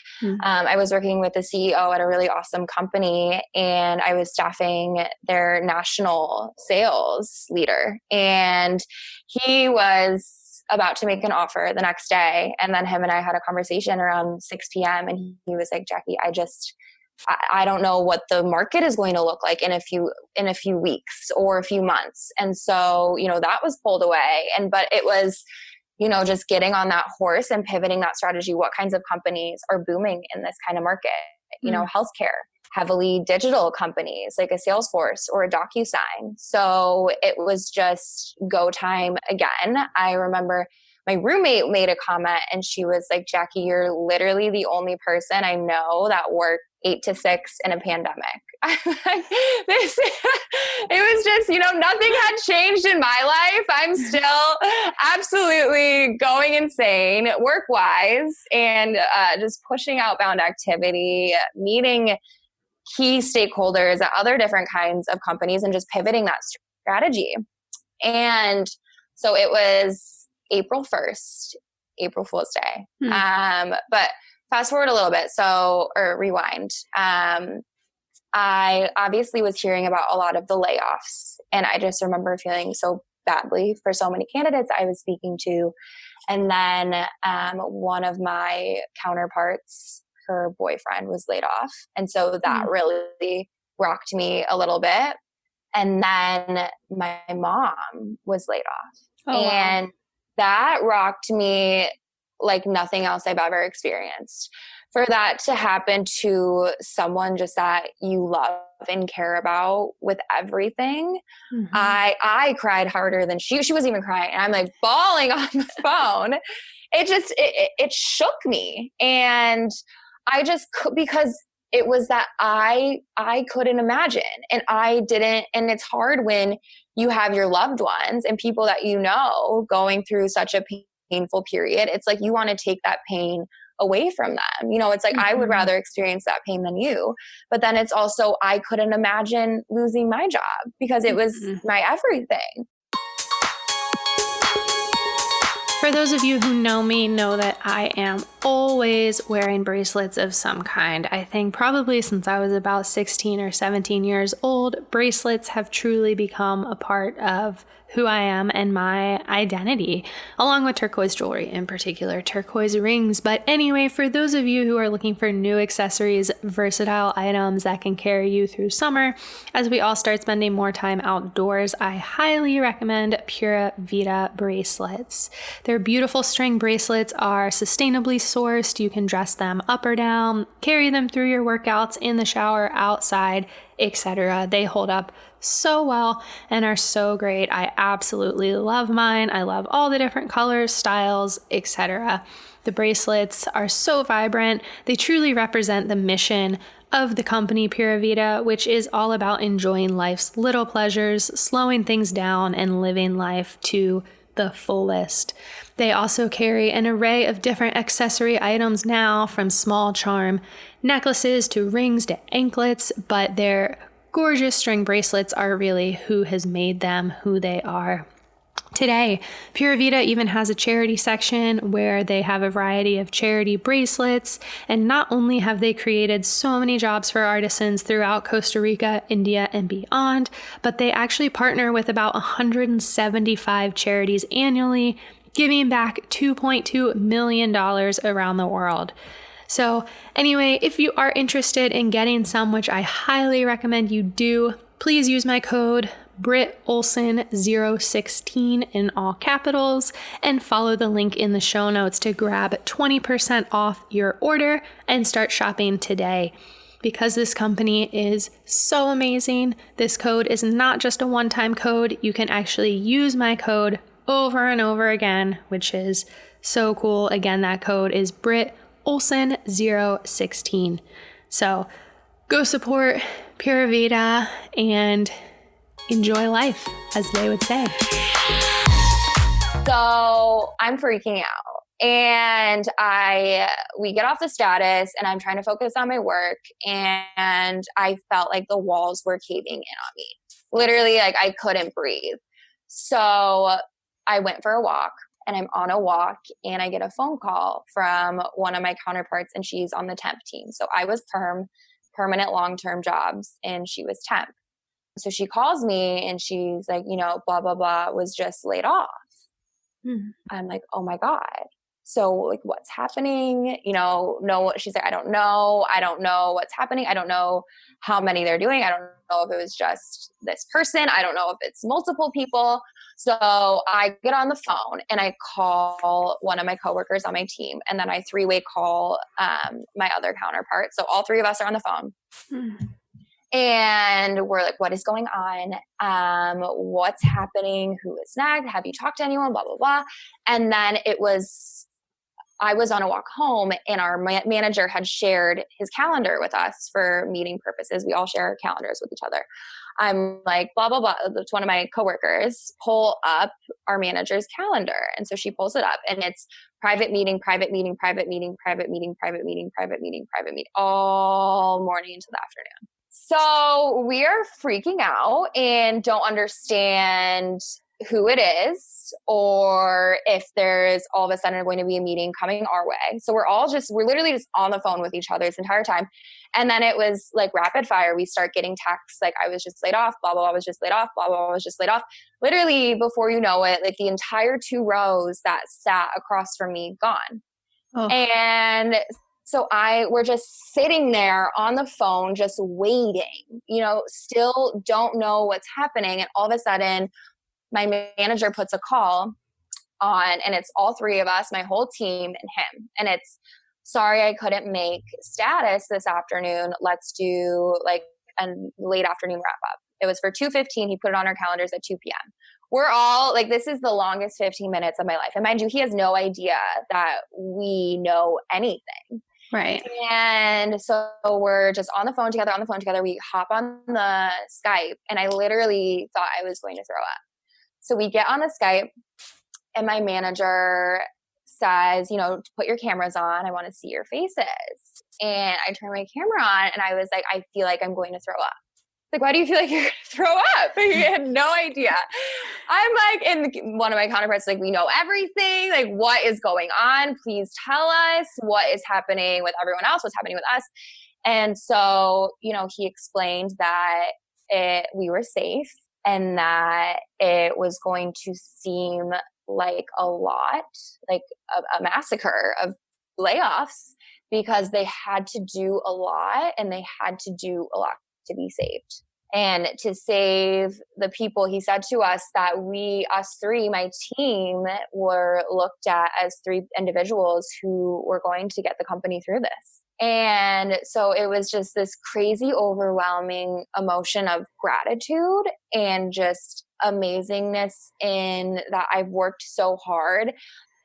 I was working with the CEO at a really awesome company, and I was staffing their national sales leader, and he was about to make an offer the next day. And then him and I had a conversation around 6 p.m. and he was like, Jackie, I don't know what the market is going to look like in a few weeks or a few months. And so, that was pulled away. But it was, just getting on that horse and pivoting that strategy. What kinds of companies are booming in this kind of market? Healthcare, heavily digital companies like a Salesforce or a DocuSign. So it was just go time again. I remember my roommate made a comment, and she was like, Jackie, you're literally the only person I know that worked 8 to 6 in a pandemic. It was just, nothing had changed in my life. I'm still absolutely going insane work-wise, and just pushing outbound activity, meeting key stakeholders at other different kinds of companies, and just pivoting that strategy. And so it was April 1st, April Fool's Day. But fast forward a little bit, or rewind. I obviously was hearing about a lot of the layoffs, and I just remember feeling so badly for so many candidates I was speaking to. And then one of my counterparts, her boyfriend was laid off. And so that really rocked me a little bit. And then my mom was laid off.
Oh,
and
wow.
that rocked me like nothing else I've ever experienced. For that to happen to someone just that you love and care about with everything, I cried harder than she wasn't even crying. And I'm like bawling on the phone. It shook me. And I just could, because it was that I couldn't imagine, and I didn't. And it's hard when you have your loved ones and people that you know going through such a painful period. It's like you want to take that pain away from them. It's like I would rather experience that pain than you. But then it's also I couldn't imagine losing my job because it was my everything.
For those of you who know me, know that I am always wearing bracelets of some kind. I think probably since I was about 16 or 17 years old, bracelets have truly become a part of who I am and my identity, along with turquoise jewelry, in particular turquoise rings. But anyway, for those of you who are looking for new accessories, versatile items that can carry you through summer, as we all start spending more time outdoors, I highly recommend Pura-Vida Bracelets. Their beautiful string bracelets are sustainably sourced. You can dress them up or down, carry them through your workouts, in the shower, outside, etc. They hold up so well and are so great. I absolutely love mine. I love all the different colors, styles, etc. The bracelets are so vibrant. They truly represent the mission of the company Pura-Vida, which is all about enjoying life's little pleasures, slowing things down, and living life to the fullest. They also carry an array of different accessory items now, from small charm necklaces to rings to anklets, but their gorgeous string bracelets are really who has made them who they are today. Pura-Vida even has a charity section where they have a variety of charity bracelets. And not only have they created so many jobs for artisans throughout Costa Rica, India, and beyond, but they actually partner with about 175 charities annually, giving back $2.2 million around the world. So anyway, if you are interested in getting some, which I highly recommend you do, please use my code BritOlson016 in all capitals and follow the link in the show notes to grab 20% off your order and start shopping today. Because this company is so amazing, this code is not just a one-time code. You can actually use my code over and over again, which is so cool. Again, that code is BritOlson016. So go support Pura-Vida and enjoy life, as they would say.
So I'm freaking out. And we get off the status and I'm trying to focus on my work. And I felt like the walls were caving in on me. Literally, like I couldn't breathe. So I went for a walk, and I'm on a walk and I get a phone call from one of my counterparts, and she's on the temp team. So I was permanent long-term jobs, and she was temp. So she calls me and she's like, blah, blah, blah, was just laid off. I'm like, oh my God. So like, what's happening? No, she's like, I don't know. I don't know what's happening. I don't know how many they're doing. I don't know if it was just this person. I don't know if it's multiple people. So I get on the phone and I call one of my coworkers on my team. And then I three-way call my other counterpart. So all three of us are on the phone. And we're like, what is going on? What's happening? Who is snagged? Have you talked to anyone? Blah, blah, blah. And then I was on a walk home, and our manager had shared his calendar with us for meeting purposes. We all share our calendars with each other. I'm like, blah, blah, blah. It's one of my coworkers, pull up our manager's calendar. And so she pulls it up, and it's private meeting, private meeting, private meeting, private meeting, private meeting, private meeting, private meeting, all morning into the afternoon. So we are freaking out and don't understand who it is or if there's all of a sudden going to be a meeting coming our way. So we're literally just on the phone with each other this entire time. And then it was like rapid fire. We start getting texts like, I was just laid off, blah, blah, blah, was just laid off, blah, blah, blah, was just laid off. Literally before you know it, like the entire 2 rows that sat across from me gone.
Oh.
And so we're just sitting there on the phone, just waiting, still don't know what's happening. And all of a sudden my manager puts a call on and it's all 3 of us, my whole team and him. And it's, sorry, I couldn't make status this afternoon. Let's do like a late afternoon wrap up. It was for 2:15. He put it on our calendars at 2 p.m. We're all like, this is the longest 15 minutes of my life. And mind you, he has no idea that we know anything.
Right.
And so we're just on the phone together. We hop on the Skype and I literally thought I was going to throw up. So we get on the Skype and my manager says, put your cameras on. I want to see your faces. And I turn my camera on and I was like, I feel like I'm going to throw up. Like, why do you feel like you're going to throw up? He had no idea. I'm like, and one of my counterparts, like, we know everything. Like, what is going on? Please tell us what is happening with everyone else, what's happening with us. And so, he explained that we were safe and that it was going to seem like a lot, like a massacre of layoffs because they had to do a lot and they had to do a lot to be saved. And to save the people, he said to us that us 3, my team, were looked at as 3 individuals who were going to get the company through this. And so it was just this crazy, overwhelming emotion of gratitude and just amazingness in that I've worked so hard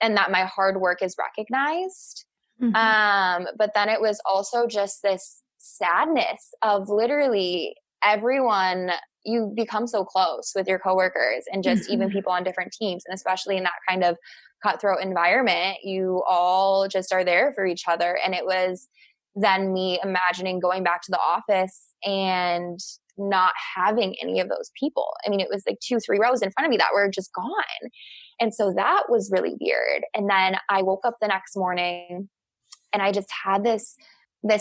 and that my hard work is recognized. Mm-hmm. But then it was also just this sadness of literally everyone, you become so close with your coworkers and just mm-hmm. even people on different teams. And especially in that kind of cutthroat environment, you all just are there for each other. And it was then me imagining going back to the office and not having any of those people. I mean, it was like 2-3 rows in front of me that were just gone. And so that was really weird. And then I woke up the next morning and I just had this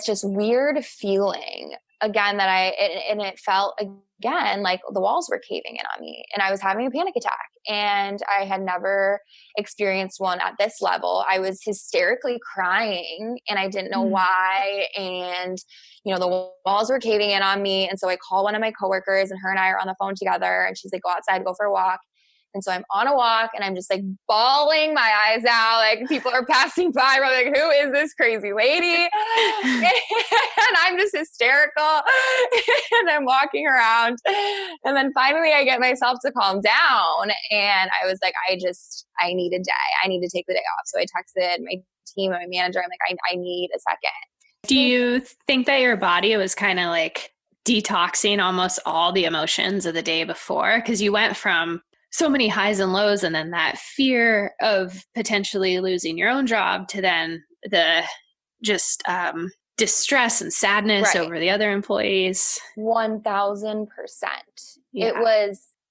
just weird feeling again and it felt again like the walls were caving in on me and I was having a panic attack and I had never experienced one at this level. I was hysterically crying and I didn't know why. And, the walls were caving in on me. And so I call one of my coworkers and her and I are on the phone together and she's like, go outside, go for a walk. And so I'm on a walk and I'm just like bawling my eyes out. Like people are passing by. I'm like, who is this crazy lady? And I'm just hysterical. And I'm walking around. And then finally I get myself to calm down. And I was like, I need a day. I need to take the day off. So I texted my team and my manager. I'm like, I need a second.
Do you think that your body was kind of like detoxing almost all the emotions of the day before? Because you went from so many highs and lows and then that fear of potentially losing your own job to then the just distress and sadness over the other employees.
1,000%.
Yeah.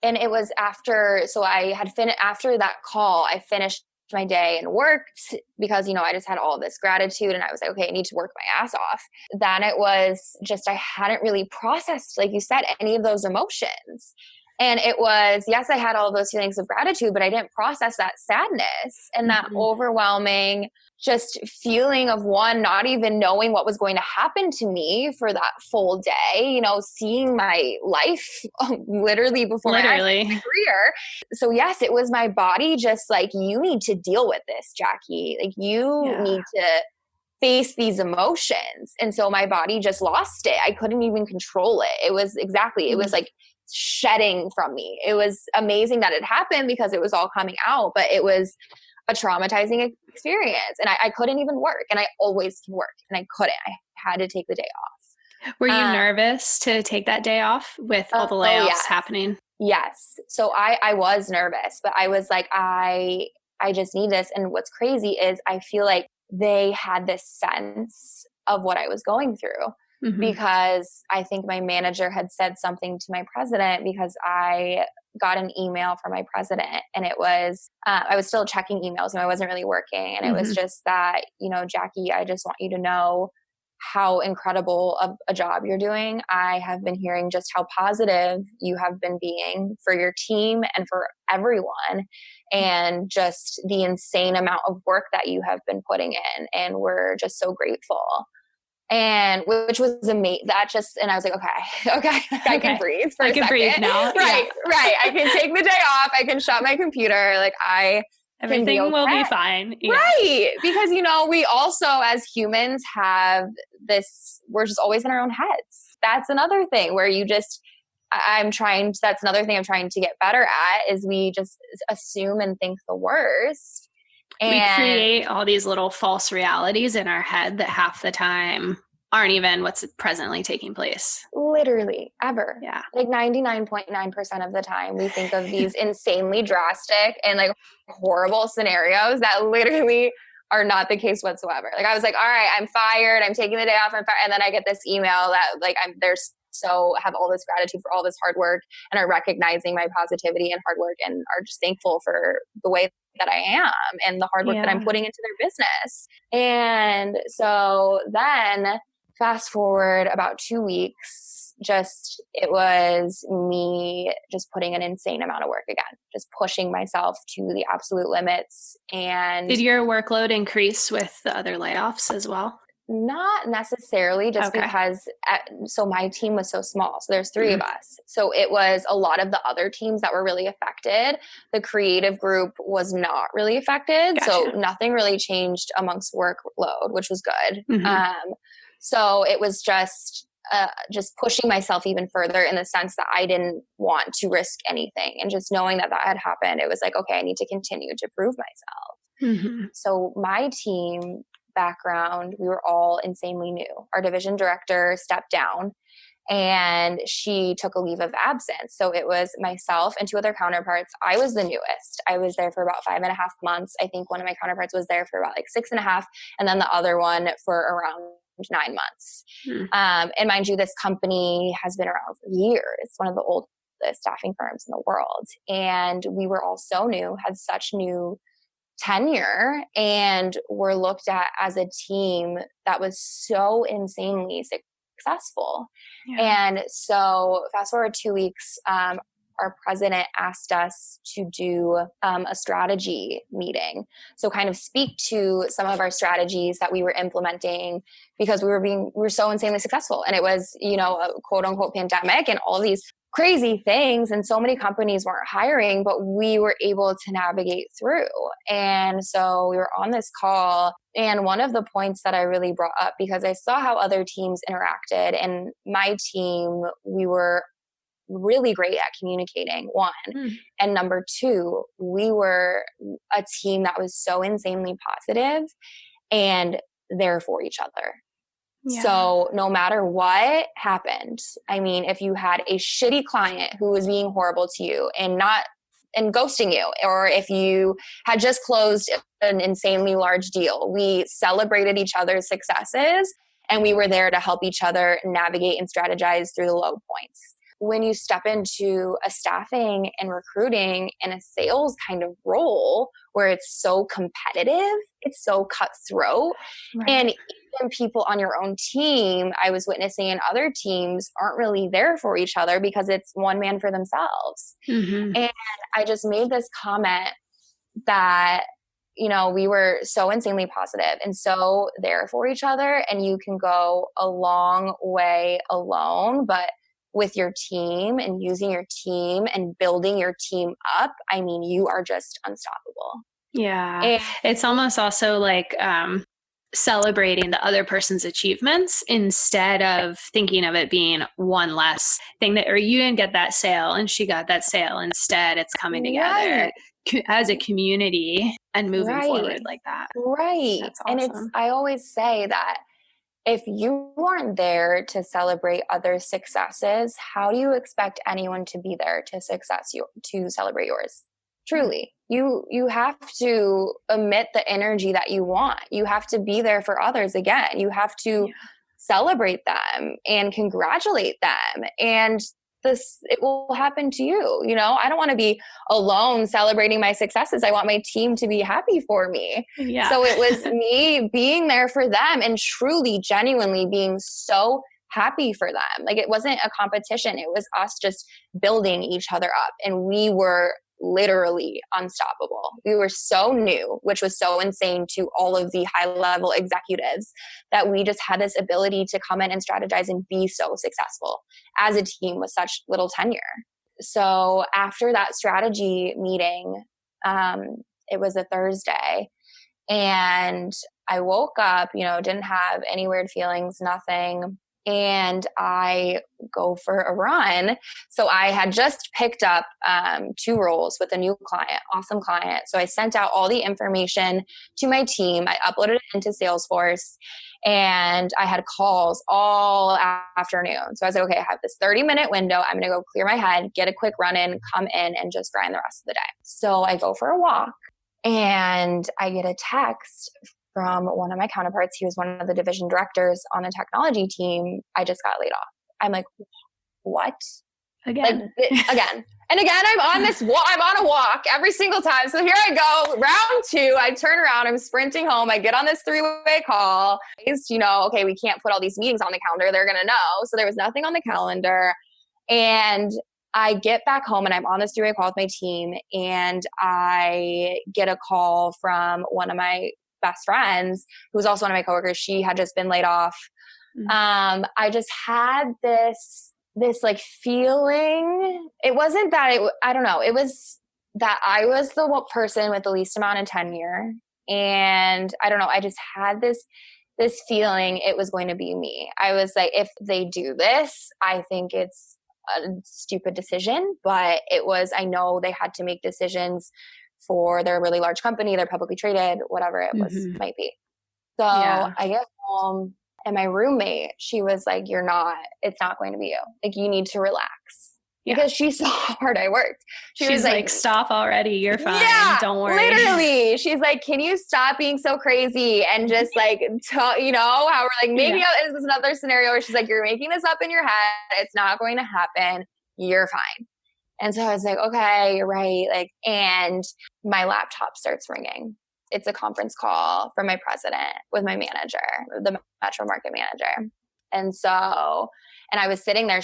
It was after, so I had after that call, I finished my day and worked because, I just had all this gratitude and I was like, okay, I need to work my ass off. Then it was just, I hadn't really processed, like you said, any of those emotions. And it was, yes, I had all those feelings of gratitude, but I didn't process that sadness and that overwhelming just feeling of not even knowing what was going to happen to me for that full day, seeing my life literally before my eyes, my career. So yes, it was my body just like, you need to deal with this, Jackie. Like you need to face these emotions. And so my body just lost it. I couldn't even control it. It was it was like shedding from me. It was amazing that it happened because it was all coming out, but it was a traumatizing experience and I couldn't even work and I always can work and I couldn't. I had to take the day off.
Were you nervous to take that day off with all the layoffs happening?
Yes. So I was nervous, but I was like, I just need this. And what's crazy is I feel like they had this sense of what I was going through. Because I think my manager had said something to my president because I got an email from my president, and it was, I was still checking emails and I wasn't really working. And it was just that, Jackie, I just want you to know how incredible of a job you're doing. I have been hearing just how positive you have been being for your team and for everyone, and just the insane amount of work that you have been putting in. And we're just so grateful. And which was amazing. And I was like, okay, I can breathe for a second. I can breathe
now.
Right. I can take the day off. I can shut my computer. Like
everything will be fine.
Yeah. Right. Because, we also as humans have this, we're just always in our own heads. That's another thing where that's another thing I'm trying to get better at, is we just assume and think the worst.
And we create all these little false realities in our head that half the time aren't even what's presently taking place.
Literally, ever.
Yeah.
Like 99.9% of the time, we think of these insanely drastic and like horrible scenarios that literally are not the case whatsoever. Like I was like, all right, I'm fired. I'm taking the day off. And then I get this email that like have all this gratitude for all this hard work, and are recognizing my positivity and hard work, and are just thankful for the way that I am and the hard work that I'm putting into their business. And so then fast forward about 2 weeks, it was me just putting an insane amount of work again, just pushing myself to the absolute limits. And
did your workload increase with the other layoffs as well?
Not necessarily, just because so my team was so small. So there's 3 of us. So it was a lot of the other teams that were really affected. The creative group was not really affected. Gotcha. So nothing really changed amongst workload, which was good. So it was just pushing myself even further, in the sense that I didn't want to risk anything. And just knowing that had happened, it was like, okay, I need to continue to prove myself. So my team background, we were all insanely new. Our division director stepped down, and she took a leave of absence. So it was myself and 2 other counterparts. I was the newest. I was there for about 5.5 months. I think one of my counterparts was there for about like 6.5, and then the other one for around 9 months. And mind you, this company has been around for years. It's one of the oldest staffing firms in the world. And we were all so new, had such new tenure, and were looked at as a team that was so insanely successful. And so fast forward 2 weeks, our president asked us to do a strategy meeting. So kind of speak to some of our strategies that we were implementing, because we were so insanely successful. And it was, a quote unquote pandemic and all these crazy things, and so many companies weren't hiring, but we were able to navigate through. And so we were on this call, and one of the points that I really brought up, because I saw how other teams interacted, and my team, we were really great at communicating, 1. And number 2, we were a team that was so insanely positive and there for each other. So no matter what happened, I mean, if you had a shitty client who was being horrible to you and ghosting you, or if you had just closed an insanely large deal, we celebrated each other's successes, and we were there to help each other navigate and strategize through the low points. When you step into a staffing and recruiting and a sales kind of role where it's so competitive, it's so cutthroat, and even people on your own team, I was witnessing in other teams, aren't really there for each other because it's one man for themselves. And I just made this comment that, we were so insanely positive and so there for each other, and you can go a long way alone, but with your team and using your team and building your team up, I mean, you are just unstoppable.
And it's almost also like celebrating the other person's achievements instead of thinking of it being one less thing or you didn't get that sale and she got that sale. Instead, it's coming together as a community and moving forward like that. That's awesome.
And I always say that if you aren't there to celebrate others' successes, how do you expect anyone to be there to celebrate yours? Truly, you have to emit the energy that you want. You have to be there for others again. You have to celebrate them and congratulate them. And it will happen to you. You know, I don't want to be alone celebrating my successes. I want my team to be happy for me.
Yeah.
So it was me being there for them and truly, genuinely being so happy for them. Like, it wasn't a competition. It was us just building each other up. And we were literally unstoppable. We were so new, which was so insane to all of the high level executives, that we just had this ability to come in and strategize and be so successful as a team with such little tenure. So after that strategy meeting, it was a Thursday, and I woke up, you know, didn't have any weird feelings, nothing. And I go for a run. So I had just picked up 2 roles with a new client, awesome client. So I sent out all the information to my team. I uploaded it into Salesforce, and I had calls all afternoon. So I was like, okay, I have this 30-minute window. I'm going to go clear my head, get a quick run in, come in, and just grind the rest of the day. So I go for a walk, and I get a text from one of my counterparts. He was one of the division directors on a technology team. I just got laid off. I'm like, what?
Again.
Like, again. And again, I'm on a walk every single time. So here I go, round 2. I turn around, I'm sprinting home. I get on this 3-way call. You know, okay, we can't put all these meetings on the calendar. They're going to know. So there was nothing on the calendar. And I get back home, and I'm on this 3-way call with my team. And I get a call from one of my best friends, who was also one of my coworkers. She had just been laid off. I just had this like feeling. It wasn't that I don't know. It was that I was the person with the least amount of tenure. And I don't know. I just had this feeling it was going to be me. I was like, if they do this, I think it's a stupid decision, but I know they had to make decisions for their really large company, they're publicly traded, whatever it was, might be. So I get home, and my roommate, she was like, it's not going to be you. Like, you need to relax. Because she saw how hard I worked.
She's like, stop already. You're fine. Yeah, don't worry.
Literally. She's like, can you stop being so crazy and just like, you know, how we're like making it was another scenario where she's like, you're making this up in your head. It's not going to happen. You're fine. And so I was like, okay, you're right. Like, and my laptop starts ringing. It's a conference call from my president with my manager, the metro market manager. And so, and I was sitting there,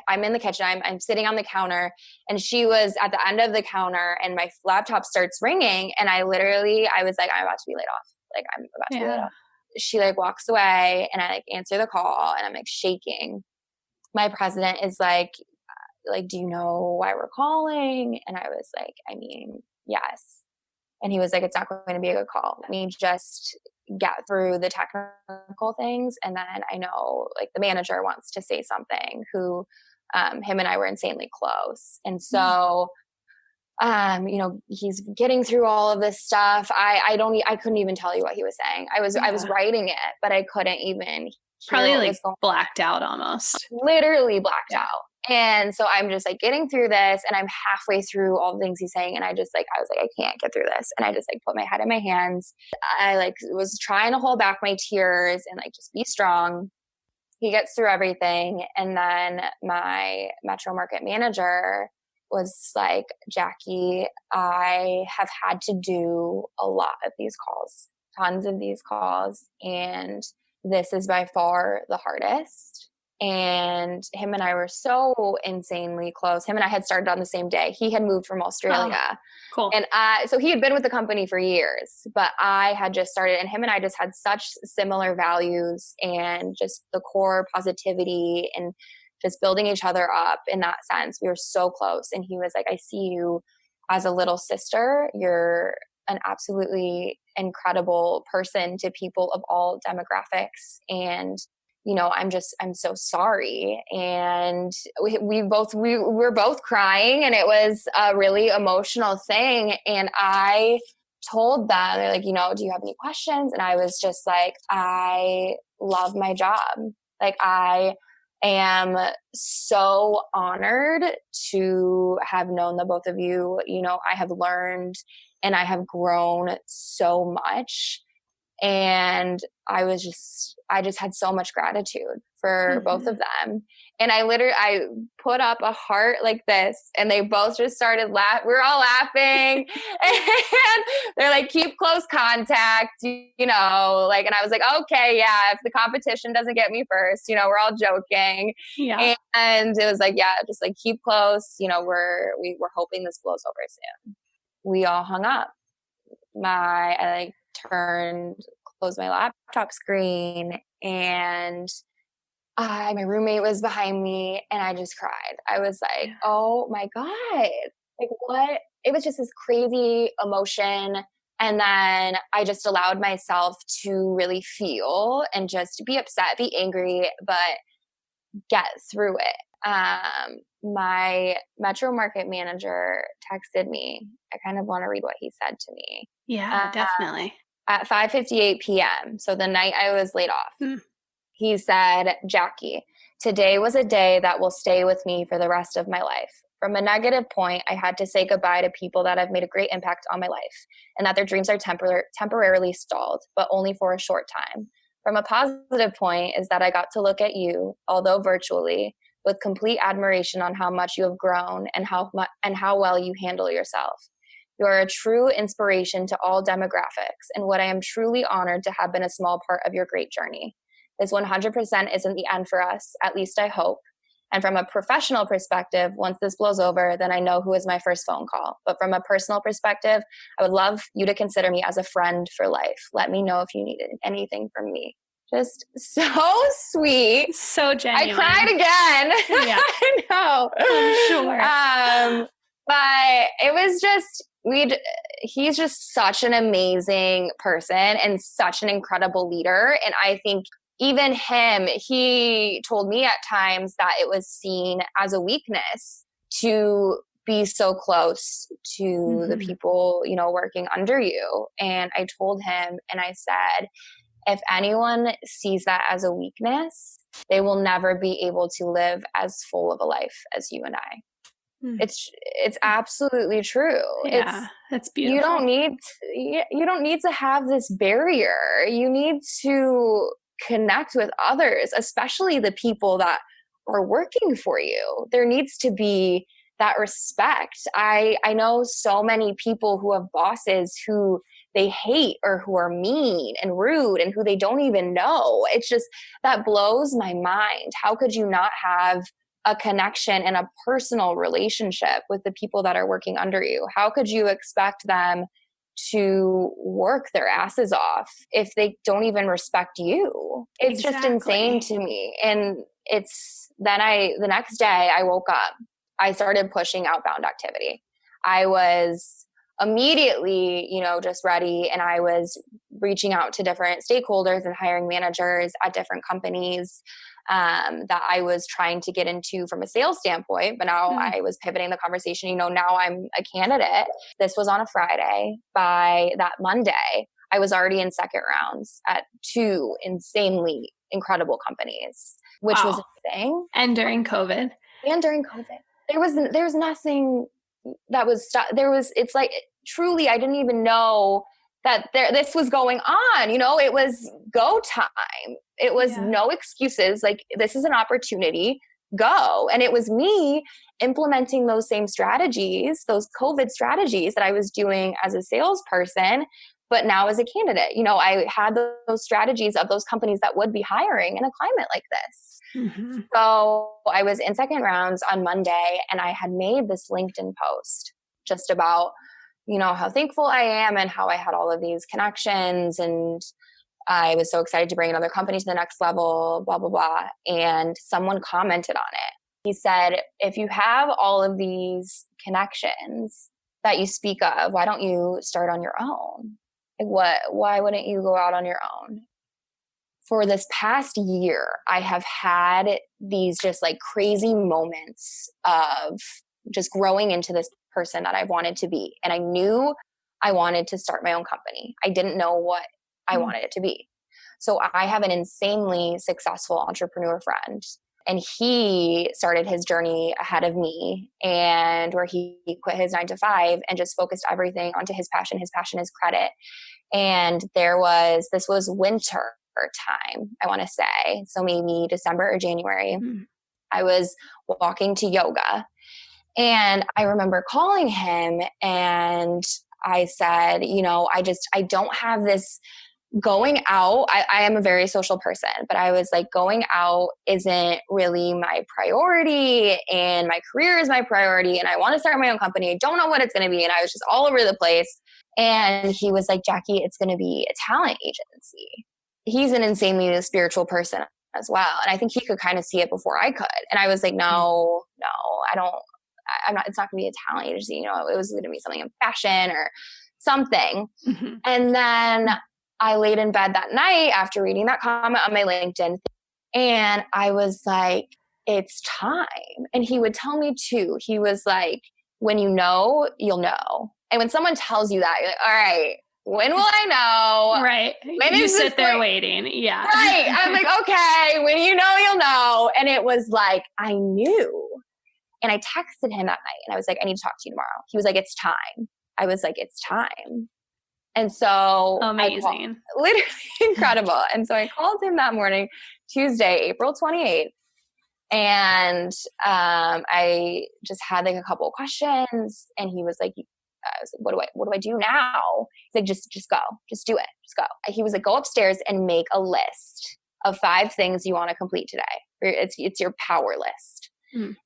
I'm in the kitchen, I'm sitting on the counter, and she was at the end of the counter, and my laptop starts ringing. And I was like, I'm about to be laid off. Like, I'm about to be laid off. She like walks away, and I like answer the call, and I'm like shaking. My president is like, do you know why we're calling? And I was like, I mean, yes. And he was like, it's not going to be a good call. Let me just get through the technical things. And then I know like the manager wants to say something, who him and I were insanely close. And so, you know, he's getting through all of this stuff. I couldn't even tell you what he was saying. I was writing it, but I couldn't even
probably like blacked out almost.
Literally blacked out. And so I'm just like getting through this, and I'm halfway through all the things he's saying. And I was like, I can't get through this. And I just like put my head in my hands. I like was trying to hold back my tears and like just be strong. He gets through everything. And then my metro market manager was like, Jackie, I have had to do a lot of these calls, tons of these calls. And this is by far the hardest. And him and I were so insanely close. Him and I had started on the same day. He had moved from Australia.
Oh, cool.
And so he had been with the company for years, but I had just started, and him and I just had such similar values and just the core positivity and just building each other up in that sense. We were so close. And he was like, I see you as a little sister. You're an absolutely incredible person to people of all demographics. And you know, I'm so sorry. And we were both crying, and it was a really emotional thing. And I told them, they're like, you know, do you have any questions? And I was just like, I love my job. Like, I am so honored to have known the both of you. You know, I have learned and I have grown so much. And I just had so much gratitude for both of them. And I put up a heart like this, and they both just started laughing. We were all laughing, and they're like, keep close contact, and I was like, okay, yeah, if the competition doesn't get me first, we're all joking.
Yeah.
And it was like, yeah, just like keep close, we're hoping this blows over soon. We all hung up. I closed my laptop screen, and my roommate was behind me, and I just cried. I was like, oh my God, like what? It was just this crazy emotion. And then I just allowed myself to really feel and just be upset, be angry, but get through it. My metro market manager texted me. I kind of want to read what he said to me.
Yeah, definitely.
At 5:58 p.m., so the night I was laid off. He said, Jackie, today was a day that will stay with me for the rest of my life. From a negative point, I had to say goodbye to people that have made a great impact on my life, and that their dreams are temporarily stalled, but only for a short time. From a positive point is that I got to look at you, although virtually, with complete admiration on how much you have grown and how well you handle yourself. You are a true inspiration to all demographics, and what I am truly honored to have been a small part of your great journey. This 100% isn't the end for us, at least I hope. And from a professional perspective, once this blows over, then I know who is my first phone call. But from a personal perspective, I would love you to consider me as a friend for life. Let me know if you needed anything from me. Just so sweet.
So genuine.
I cried again.
Yeah.
I know.
I'm sure.
But it was just, he's just such an amazing person and such an incredible leader. And I think even him, he told me at times that it was seen as a weakness to be so close to the people, working under you. And I told him, and I said, if anyone sees that as a weakness, they will never be able to live as full of a life as you and I. It's absolutely true.
Yeah, that's beautiful.
You don't need to have this barrier. You need to connect with others, especially the people that are working for you. There needs to be that respect. I know so many people who have bosses who they hate or who are mean and rude and who they don't even know. It's just, that blows my mind. How could you not have a connection and a personal relationship with the people that are working under you? How could you expect them to work their asses off if they don't even respect you? It's just insane to me. And the next day I woke up, I started pushing outbound activity. I was immediately, just ready. And I was reaching out to different stakeholders and hiring managers at different companies that I was trying to get into from a sales standpoint. But now I was pivoting the conversation, now I'm a candidate. This was on a Friday. By that Monday, I was already in second rounds at 2 insanely incredible companies, which was a thing.
And during COVID.
There's nothing that was, it's like, truly, I didn't even know that this was going on. It was go time. It was no excuses. Like, this is an opportunity, go. And it was me implementing those same strategies, those COVID strategies that I was doing as a salesperson, but now as a candidate. I had those strategies of those companies that would be hiring in a climate like this. So I was in second rounds on Monday, and I had made this LinkedIn post just about, how thankful I am and how I had all of these connections, and I was so excited to bring another company to the next level, blah, blah, blah. And someone commented on it. He said, if you have all of these connections that you speak of, why don't you start on your own? Like, why wouldn't you go out on your own? For this past year, I have had these just like crazy moments of just growing into this person that I wanted to be. And I knew I wanted to start my own company. I didn't know what I wanted it to be. So I have an insanely successful entrepreneur friend, and he started his journey ahead of me, and where he quit his 9 to 5 and just focused everything onto his passion. His passion is credit. And this was winter time, I want to say. So maybe December or January. I was walking to yoga, and I remember calling him, and I said, I don't have this going out. I am a very social person, but I was like, going out isn't really my priority, and my career is my priority, and I want to start my own company. I don't know what it's going to be. And I was just all over the place. And he was like, Jackie, it's going to be a talent agency. He's an insanely spiritual person as well. And I think he could kind of see it before I could. And I was like, no, I'm not, it's not going to be a talent agency. It was going to be something in fashion or something. Mm-hmm. And then I laid in bed that night after reading that comment on my LinkedIn, and I was like, it's time. And he would tell me too. He was like, when you know, you'll know. And when someone tells you that, you're like, all right, when will I know?
Right.
When
you sit there waiting. Yeah.
Right. I'm like, okay, when you know, you'll know. And it was like, I knew. And I texted him that night, and I was like, I need to talk to you tomorrow. He was like, it's time. I was like, it's time. And so
amazing.
Literally incredible. And so I called him that morning, Tuesday, April 28th. And I just had like a couple of questions, and he was like, I was like, what do I do now? He's like, just go, just do it. Just go. He was like, go upstairs and make a list of 5 things you want to complete today. It's your power list.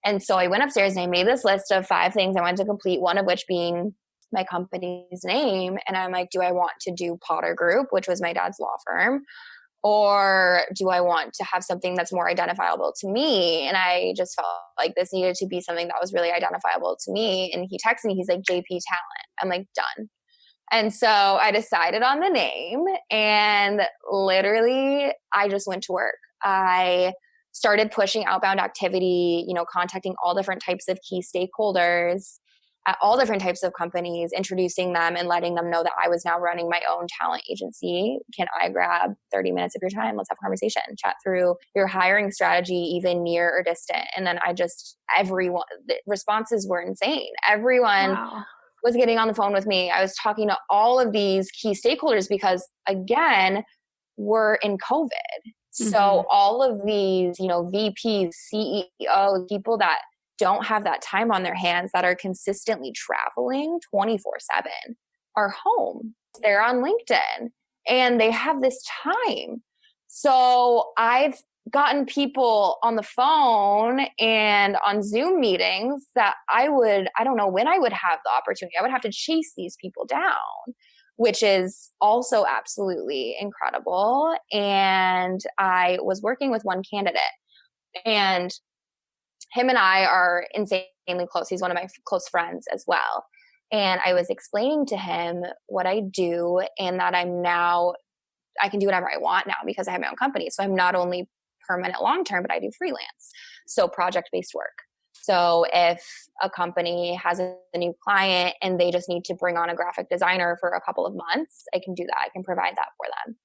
And so I went upstairs and I made this list of 5 things I wanted to complete, one of which being my company's name. And I'm like, do I want to do Potter Group, which was my dad's law firm? Or do I want to have something that's more identifiable to me? And I just felt like this needed to be something that was really identifiable to me. And he texted me, he's like, JP Talent. I'm like, done. And so I decided on the name, and literally I just went to work. I started pushing outbound activity, contacting all different types of key stakeholders at all different types of companies, introducing them and letting them know that I was now running my own talent agency. Can I grab 30 minutes of your time? Let's have a conversation, chat through your hiring strategy, even near or distant. And then everyone, the responses were insane. Everyone was getting on the phone with me. I was talking to all of these key stakeholders because, again, we're in COVID. So all of these, VPs, CEOs, people that don't have that time on their hands, that are consistently traveling 24/7, are home. They're on LinkedIn and they have this time. So I've gotten people on the phone and on Zoom meetings that I don't know when I would have the opportunity. I would have to chase these people down, which is also absolutely incredible. And I was working with one candidate, and him and I are insanely close. He's one of my close friends as well. And I was explaining to him what I do, and that I can do whatever I want now because I have my own company. So I'm not only permanent long-term, but I do freelance. So project-based work. So if a company has a new client and they just need to bring on a graphic designer for a couple of months, I can do that. I can provide that for them.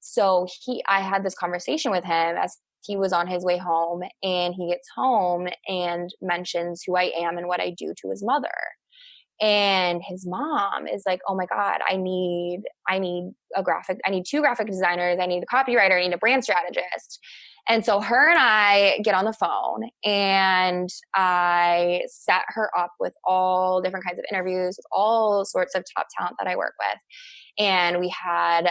So I had this conversation with him as he was on his way home, and he gets home and mentions who I am and what I do to his mother. And his mom is like, oh my God, I need 2 graphic designers. I need a copywriter. I need a brand strategist. And so her and I get on the phone, and I set her up with all different kinds of interviews with all sorts of top talent that I work with. And we had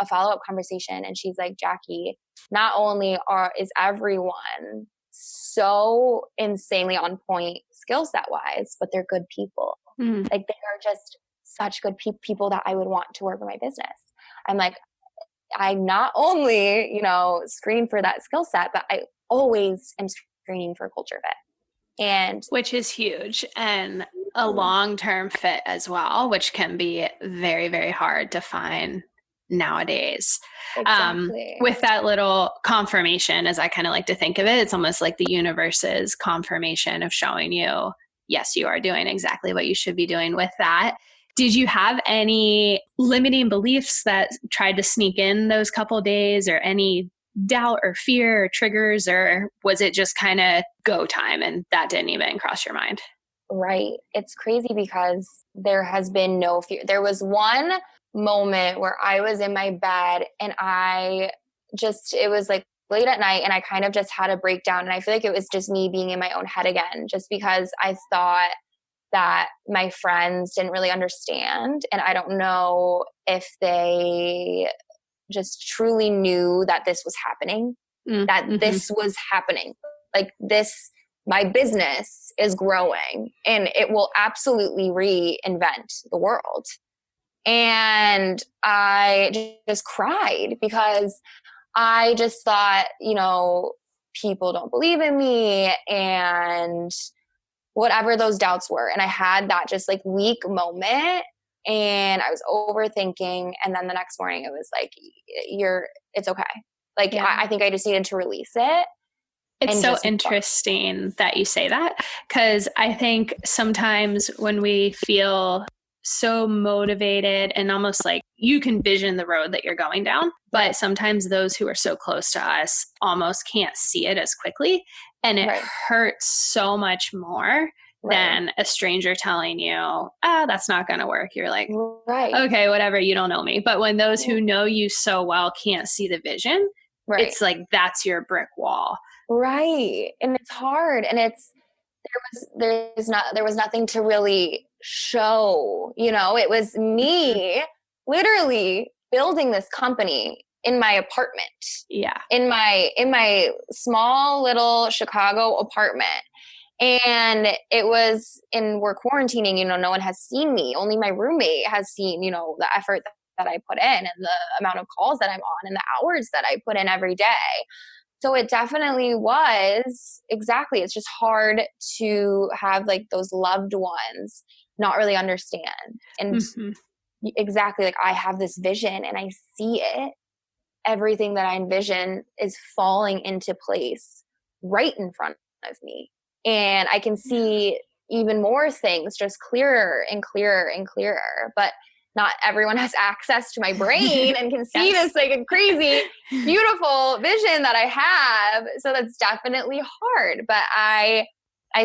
a follow-up conversation, and she's like, Jackie, not only is everyone so insanely on point skill set wise, but they're good people. Like, they are just such good people that I would want to work with my business. I'm like, I not only, screen for that skill set, but I always am screening for culture fit. And
which is huge, and a long-term fit as well, which can be very, very hard to find nowadays.
Exactly.
With that little confirmation, as I kind of like to think of it, it's almost like the universe's confirmation of showing you, yes, you are doing exactly what you should be doing with that. Did you have any limiting beliefs that tried to sneak in those couple of days, or any doubt or fear or triggers, or was it just kind of go time and that didn't even cross your mind?
Right. It's crazy because there has been no fear. There was one moment where I was in my bed and it was like late at night and I kind of just had a breakdown. And I feel like it was just me being in my own head again, just because I thought that my friends didn't really understand. And I don't know if they just truly knew that this was happening, that
Mm-hmm.
this was happening. Like my business is growing and it will absolutely reinvent the world. And I just cried because I just thought, people don't believe in me and whatever those doubts were. And I had that just like weak moment and I was overthinking. And then the next morning it was like, it's okay. Like,
Yeah.
I think I just needed to release it.
It's
And
so
just
interesting that you say that, because I think sometimes when we feel so motivated and almost like you can vision the road that you're going down, but sometimes those who are so close to us almost can't see it as quickly. And it hurts so much more than a stranger telling you, that's not going to work. You're like, okay, whatever, you don't know me. But when those who know you so well can't see the vision, it's like that's your brick wall.
Right. And it's hard. And there was nothing to really show, it was me literally building this company in my apartment.
Yeah.
In my small little Chicago apartment. And we're quarantining, no one has seen me. Only my roommate has seen, the effort that I put in and the amount of calls that I'm on and the hours that I put in every day. So it definitely was exactly. It's just hard to have like those loved ones not really understand. And exactly, like I have this vision and I see it. Everything that I envision is falling into place right in front of me. And I can see even more things just clearer and clearer and clearer. But not everyone has access to my brain and can see this like a crazy, beautiful vision that I have. So that's definitely hard. But I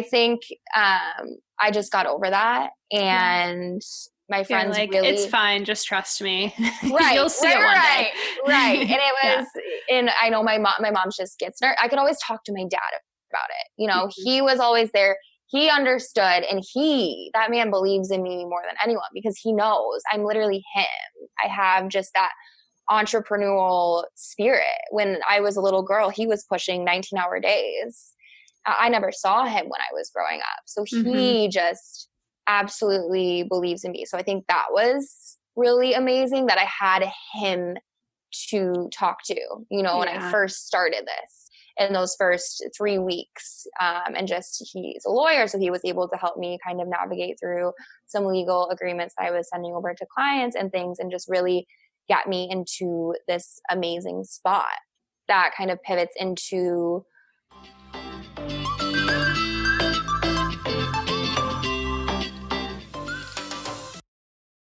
think I just got over that. And my friends
like,
really,
it's fine, just trust me.
Right.
You'll see it one day.
Right. And it was, and I know my mom just gets nervous. I could always talk to my dad about it. He was always there. He understood, and that man believes in me more than anyone because he knows I'm literally him. I have just that entrepreneurial spirit. When I was a little girl, he was pushing 19-hour days. I never saw him when I was growing up. So he just absolutely believes in me. So I think that was really amazing that I had him to talk to, when I first started this in those first 3 weeks. And just, he's a lawyer, so he was able to help me kind of navigate through some legal agreements that I was sending over to clients and things, and just really get me into this amazing spot that kind of pivots into